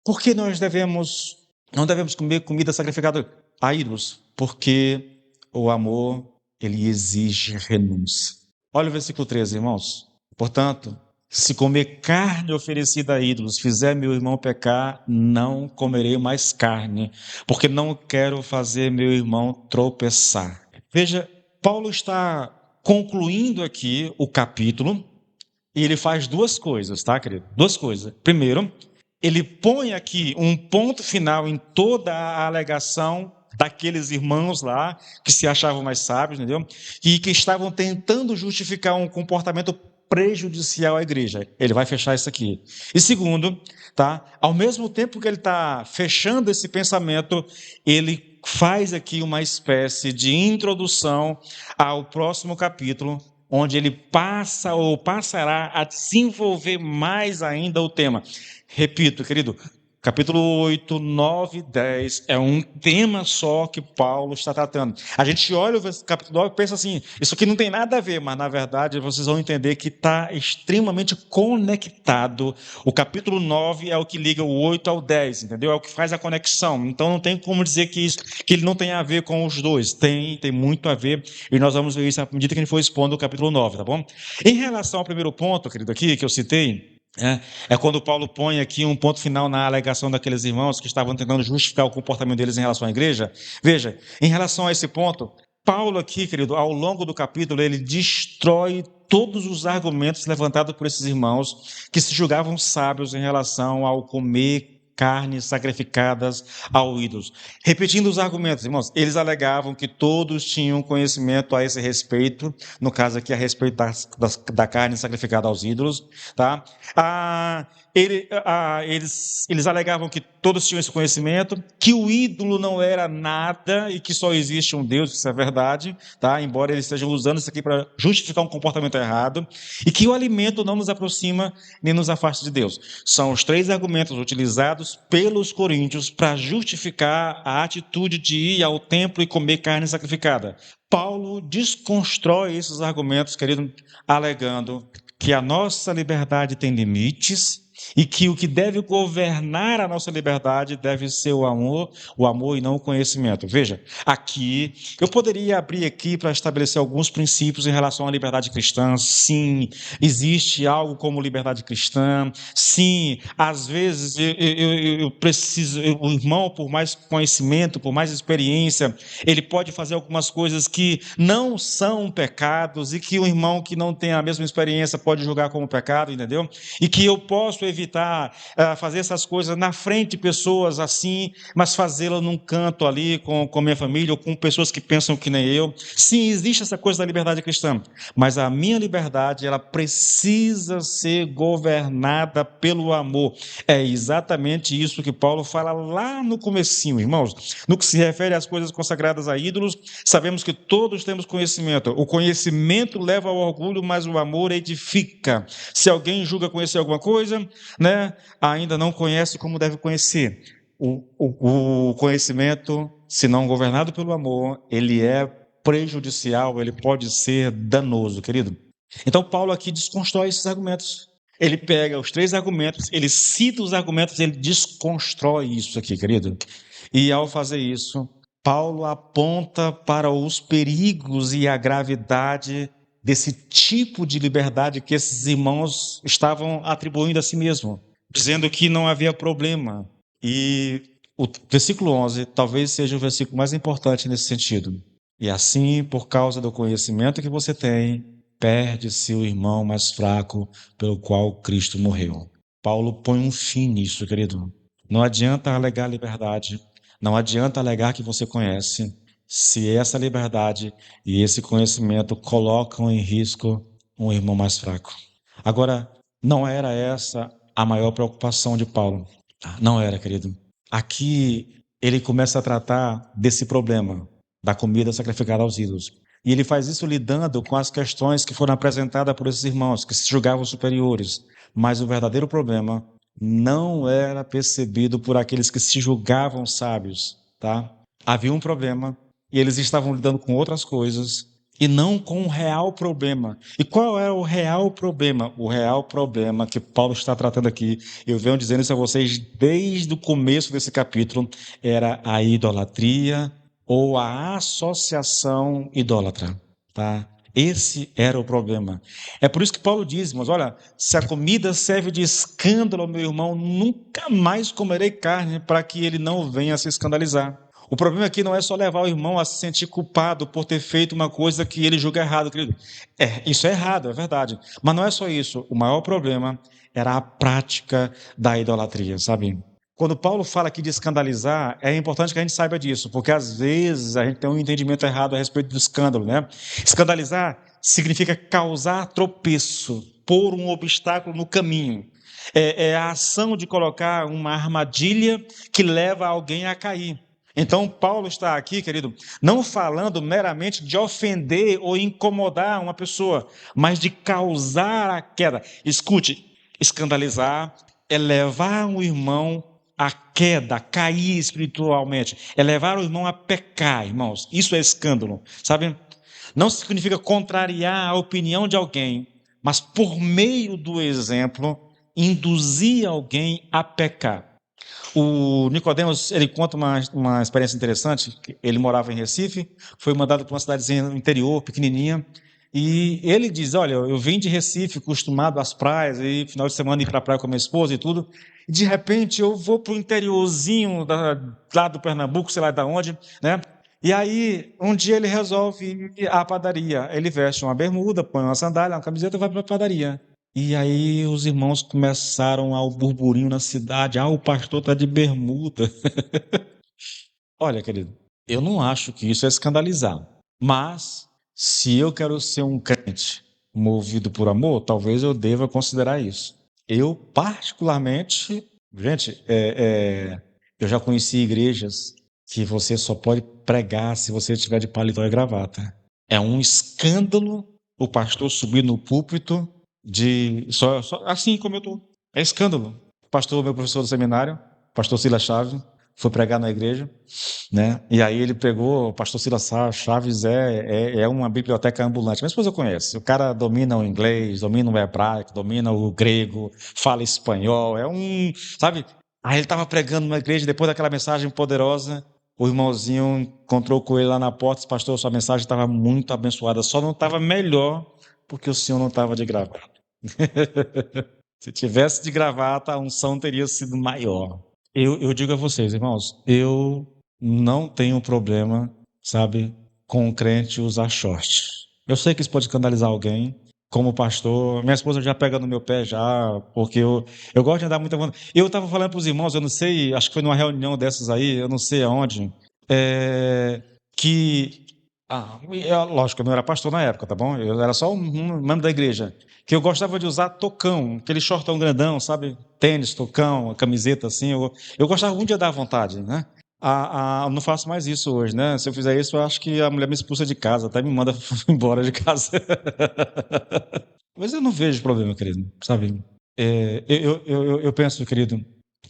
Por que não devemos comer comida sacrificada a ídolos? Porque o amor, ele exige renúncia. Olha o versículo 13, irmãos. Portanto, se comer carne oferecida a ídolos fizer meu irmão pecar, não comerei mais carne, porque não quero fazer meu irmão tropeçar. Veja, Paulo está concluindo aqui o capítulo e ele faz duas coisas, tá, querido? Duas coisas. Primeiro, ele põe aqui um ponto final em toda a alegação daqueles irmãos lá que se achavam mais sábios, entendeu? E que estavam tentando justificar um comportamento prejudicial à igreja. Ele vai fechar isso aqui. E segundo, tá? Ao mesmo tempo que ele está fechando esse pensamento, ele faz aqui uma espécie de introdução ao próximo capítulo, onde ele passa ou passará a desenvolver mais ainda o tema. Repito, querido, capítulo 8, 9 e 10 é um tema só que Paulo está tratando. A gente olha o capítulo 9 e pensa assim, isso aqui não tem nada a ver, mas na verdade vocês vão entender que está extremamente conectado. O capítulo 9 é o que liga o 8 ao 10, entendeu? É o que faz a conexão. Então não tem como dizer que ele não tem a ver com os dois. Tem muito a ver, e nós vamos ver isso à medida que a gente for expondo o capítulo 9, tá bom? Em relação ao primeiro ponto, querido, aqui, que eu citei, é quando Paulo põe aqui um ponto final na alegação daqueles irmãos que estavam tentando justificar o comportamento deles em relação à igreja. Veja, em relação a esse ponto, Paulo aqui, querido, ao longo do capítulo, ele destrói todos os argumentos levantados por esses irmãos que se julgavam sábios em relação ao comer carnes sacrificadas ao ídolos. Repetindo os argumentos, irmãos, eles alegavam que todos tinham conhecimento a esse respeito, no caso aqui a respeito da carne sacrificada aos ídolos, tá? Eles alegavam que todos tinham esse conhecimento, que o ídolo não era nada e que só existe um Deus, isso é verdade, tá? Embora eles estejam usando isso aqui para justificar um comportamento errado, e que o alimento não nos aproxima nem nos afasta de Deus. São os três argumentos utilizados pelos coríntios para justificar a atitude de ir ao templo e comer carne sacrificada. Paulo desconstrói esses argumentos, querido, alegando que a nossa liberdade tem limites e que o que deve governar a nossa liberdade deve ser o amor e não o conhecimento. Veja, aqui, eu poderia abrir aqui para estabelecer alguns princípios em relação à liberdade cristã. Sim, existe algo como liberdade cristã. Sim, às vezes eu preciso, o irmão, por mais conhecimento, por mais experiência, ele pode fazer algumas coisas que não são pecados e que o irmão que não tem a mesma experiência pode julgar como pecado, entendeu? E que eu posso evitar fazer essas coisas na frente de pessoas assim, mas fazê-la num canto ali com minha família ou com pessoas que pensam que nem eu. Sim, existe essa coisa da liberdade cristã, mas a minha liberdade, ela precisa ser governada pelo amor. É exatamente isso que Paulo fala lá no comecinho, irmãos. No que se refere às coisas consagradas a ídolos, sabemos que todos temos conhecimento. O conhecimento leva ao orgulho, mas o amor edifica. Se alguém julga conhecer alguma coisa, né, ainda não conhece como deve conhecer. O conhecimento, se não governado pelo amor, ele é prejudicial, ele pode ser danoso, querido. Então, Paulo aqui desconstrói esses argumentos. Ele pega os três argumentos, ele cita os argumentos, ele desconstrói isso aqui, querido. E ao fazer isso, Paulo aponta para os perigos e a gravidade desse tipo de liberdade que esses irmãos estavam atribuindo a si mesmos, dizendo que não havia problema. E o versículo 11 talvez seja o versículo mais importante nesse sentido. E assim, por causa do conhecimento que você tem, perde-se o irmão mais fraco pelo qual Cristo morreu. Paulo põe um fim nisso, querido. Não adianta alegar liberdade, não adianta alegar que você conhece, se essa liberdade e esse conhecimento colocam em risco um irmão mais fraco. Agora, não era essa a maior preocupação de Paulo. Não era, querido. Aqui ele começa a tratar desse problema da comida sacrificada aos ídolos. E ele faz isso lidando com as questões que foram apresentadas por esses irmãos, que se julgavam superiores. Mas o verdadeiro problema não era percebido por aqueles que se julgavam sábios, tá? Havia um problema e eles estavam lidando com outras coisas e não com o real problema. E qual é o real problema? O real problema que Paulo está tratando aqui, eu venho dizendo isso a vocês desde o começo desse capítulo, era a idolatria ou a associação idólatra, tá? Esse era o problema. É por isso que Paulo diz, mas olha, se a comida serve de escândalo ao meu irmão, nunca mais comerei carne para que ele não venha a se escandalizar. O problema aqui não é só levar o irmão a se sentir culpado por ter feito uma coisa que ele julga errado, querido. Isso é errado, é verdade. Mas não é só isso. O maior problema era a prática da idolatria, sabe? Quando Paulo fala aqui de escandalizar, é importante que a gente saiba disso, porque às vezes a gente tem um entendimento errado a respeito do escândalo, né? Escandalizar significa causar tropeço, pôr um obstáculo no caminho. É a ação de colocar uma armadilha que leva alguém a cair. Então, Paulo está aqui, querido, não falando meramente de ofender ou incomodar uma pessoa, mas de causar a queda. Escute, escandalizar é levar um irmão à queda, a cair espiritualmente, é levar o irmão a pecar, irmãos. Isso é escândalo, sabe? Não significa contrariar a opinião de alguém, mas por meio do exemplo, induzir alguém a pecar. O Nicodemos, ele conta uma experiência interessante. Ele morava em Recife, foi mandado para uma cidadezinha no interior, pequenininha, e ele diz, olha, eu vim de Recife, acostumado às praias, e final de semana ir para a praia com a minha esposa e tudo, e de repente eu vou para o interiorzinho lá do Pernambuco, sei lá de onde, né? E aí, um dia ele resolve ir à padaria. Ele veste uma bermuda, põe uma sandália, uma camiseta e vai para a padaria. E aí os irmãos começaram ao burburinho na cidade. O pastor está de bermuda. Olha, querido, eu não acho que isso é escandalizar. Mas, se eu quero ser um crente movido por amor, talvez eu deva considerar isso. Eu, particularmente, gente, eu já conheci igrejas que você só pode pregar se você estiver de paletó e gravata. É um escândalo o pastor subir no púlpito assim como eu tô. É escândalo. Pastor, meu professor do seminário, pastor Silas Chaves, foi pregar na igreja, né? E aí ele pegou, o pastor Silas Chaves é uma biblioteca ambulante. Minha esposa conhece. O cara domina o inglês, domina o hebraico, domina o grego, fala espanhol. Sabe? Aí ele estava pregando na igreja, depois daquela mensagem poderosa, o irmãozinho encontrou com ele lá na porta, disse, pastor, sua mensagem estava muito abençoada, só não estava melhor porque o senhor não estava de gravata. Se tivesse de gravata, a unção teria sido maior. Eu digo a vocês, irmãos, eu não tenho problema, sabe, com o crente usar short. Eu sei que isso pode escandalizar alguém. Como pastor, minha esposa já pega no meu pé já, porque eu gosto de andar muito. Eu estava falando para os irmãos, eu não sei, acho que foi numa reunião dessas aí, eu não sei aonde, que. Lógico, eu não era pastor na época, tá bom? Eu era só um membro da igreja. Que eu gostava de usar tocão, aquele shortão grandão, sabe? Tênis, tocão, camiseta assim. Eu gostava muito de andar à vontade, né? Não faço mais isso hoje, né? Se eu fizer isso, eu acho que a mulher me expulsa de casa, até me manda embora de casa. Mas eu não vejo problema, querido, sabe? Eu penso, querido,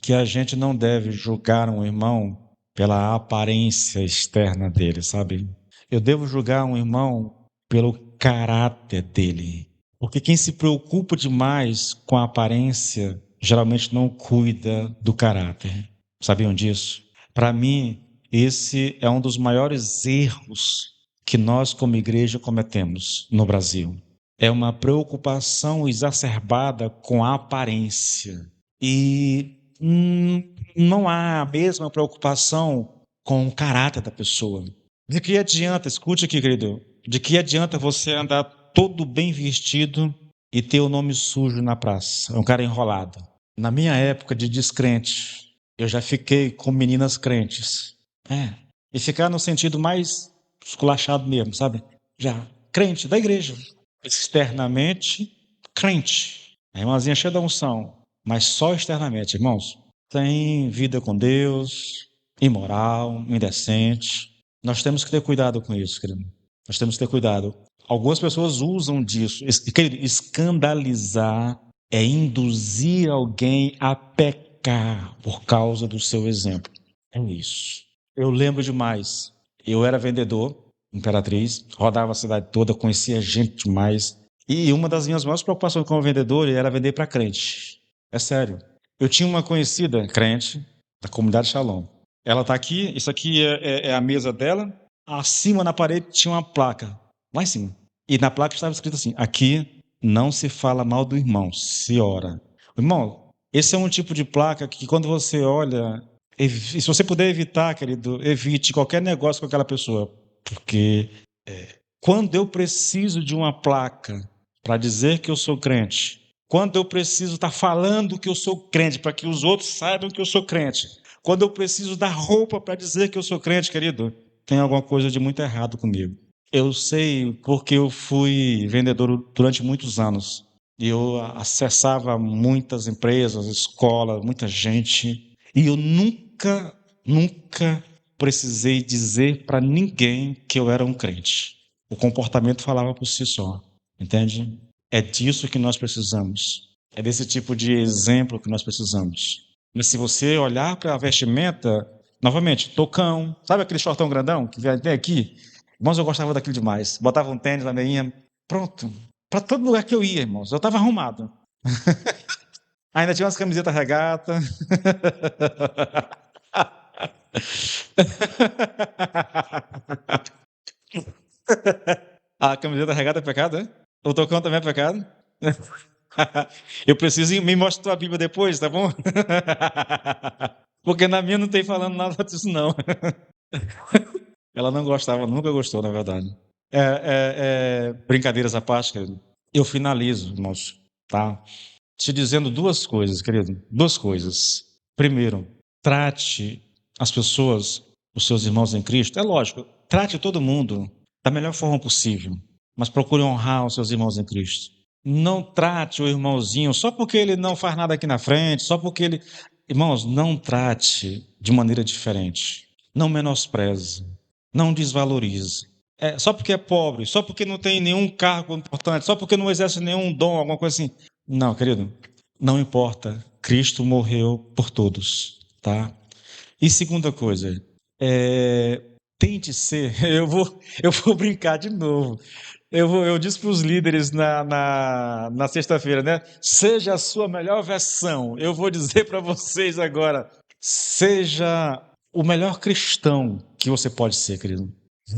que a gente não deve julgar um irmão pela aparência externa dele, sabe? Eu devo julgar um irmão pelo caráter dele. Porque quem se preocupa demais com a aparência geralmente não cuida do caráter. Sabiam disso? Para mim, esse é um dos maiores erros que nós, como igreja, cometemos no Brasil. É uma preocupação exacerbada com a aparência. E não há a mesma preocupação com o caráter da pessoa. De que adianta, escute aqui, querido, de que adianta você andar todo bem vestido e ter o nome sujo na praça? É um cara enrolado. Na minha época de descrente, eu já fiquei com meninas crentes. E ficar no sentido mais esculachado mesmo, sabe? Já, crente da igreja. Externamente, crente. A irmãzinha cheia da unção, mas só externamente, irmãos. Tem vida com Deus, imoral, indecente. Nós temos que ter cuidado com isso, querido. Nós temos que ter cuidado. Algumas pessoas usam disso. Querido, escandalizar é induzir alguém a pecar por causa do seu exemplo. É isso. Eu lembro demais. Eu era vendedor, Imperatriz, rodava a cidade toda, conhecia gente demais. E uma das minhas maiores preocupações como vendedor era vender para crente. É sério. Eu tinha uma conhecida crente da comunidade Shalom. Ela está aqui, isso aqui é a mesa dela. Acima na parede tinha uma placa, lá em cima. E na placa estava escrito assim: aqui não se fala mal do irmão, se ora. Irmão, esse é um tipo de placa que quando você olha, e se você puder evitar, querido, evite qualquer negócio com aquela pessoa. Porque quando eu preciso de uma placa para dizer que eu sou crente, quando eu preciso estar falando que eu sou crente, para que os outros saibam que eu sou crente, quando eu preciso dar roupa para dizer que eu sou crente, querido, tem alguma coisa de muito errado comigo. Eu sei porque eu fui vendedor durante muitos anos. E eu acessava muitas empresas, escolas, muita gente. E eu nunca precisei dizer para ninguém que eu era um crente. O comportamento falava por si só, entende? É disso que nós precisamos. É desse tipo de exemplo que nós precisamos. Mas se você olhar para a vestimenta, novamente, tocão, sabe aquele shortão grandão que vem aqui? Irmãos, eu gostava daquilo demais. Botava um tênis na meinha, pronto. Para todo lugar que eu ia, irmãos, eu estava arrumado. Ainda tinha umas camisetas regata. A camiseta regata é pecado, é? O tocão também é pecado? Eu preciso me mostrar a Bíblia depois, tá bom? Porque na minha não tem falando nada disso, não. Ela não gostava, nunca gostou, na verdade. Brincadeiras à parte, querido. Eu finalizo, irmãos, tá? Te dizendo duas coisas, querido. Duas coisas. Primeiro, trate as pessoas, os seus irmãos em Cristo. É lógico, trate todo mundo da melhor forma possível, mas procure honrar os seus irmãos em Cristo. Não trate o irmãozinho só porque ele não faz nada aqui na frente, só porque ele. Irmãos, não trate de maneira diferente. Não menospreze. Não desvalorize. Só porque é pobre, só porque não tem nenhum cargo importante, só porque não exerce nenhum dom, alguma coisa assim. Não, querido, não importa. Cristo morreu por todos, tá? E segunda coisa, é, tente ser. Eu vou brincar de novo. Eu disse para os líderes na sexta-feira, né? Seja a sua melhor versão. Eu vou dizer para vocês agora: seja o melhor cristão que você pode ser, querido.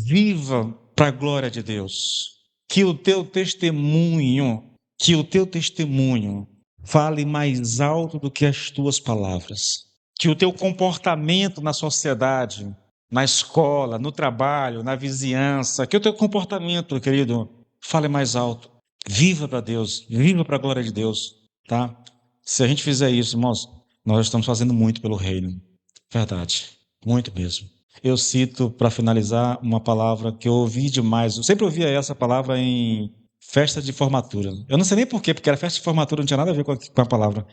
Viva para a glória de Deus. Que o teu testemunho, que o teu testemunho fale mais alto do que as tuas palavras. Que o teu comportamento na sociedade, na escola, no trabalho, na vizinhança, que o teu comportamento, querido, fale mais alto. Viva para Deus, viva para a glória de Deus, tá? Se a gente fizer isso, irmãos, nós estamos fazendo muito pelo reino. Verdade, muito mesmo. Eu cito, para finalizar, uma palavra que eu ouvi demais. Eu sempre ouvia essa palavra em festa de formatura. Eu não sei nem por quê, porque era festa de formatura, não tinha nada a ver com a palavra.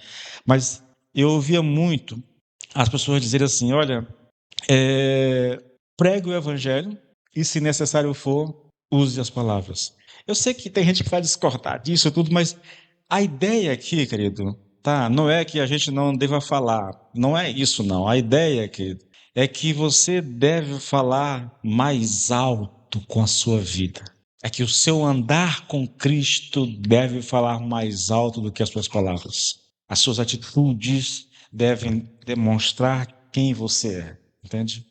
Mas eu ouvia muito as pessoas dizerem assim: olha, pregue o evangelho e, se necessário for, use as palavras. Eu sei que tem gente que vai discordar disso tudo, mas a ideia aqui, querido, tá? Não é que a gente não deva falar, não é isso não. A ideia aqui é que você deve falar mais alto com a sua vida. É que o seu andar com Cristo deve falar mais alto do que as suas palavras. As suas atitudes devem demonstrar quem você é, entende?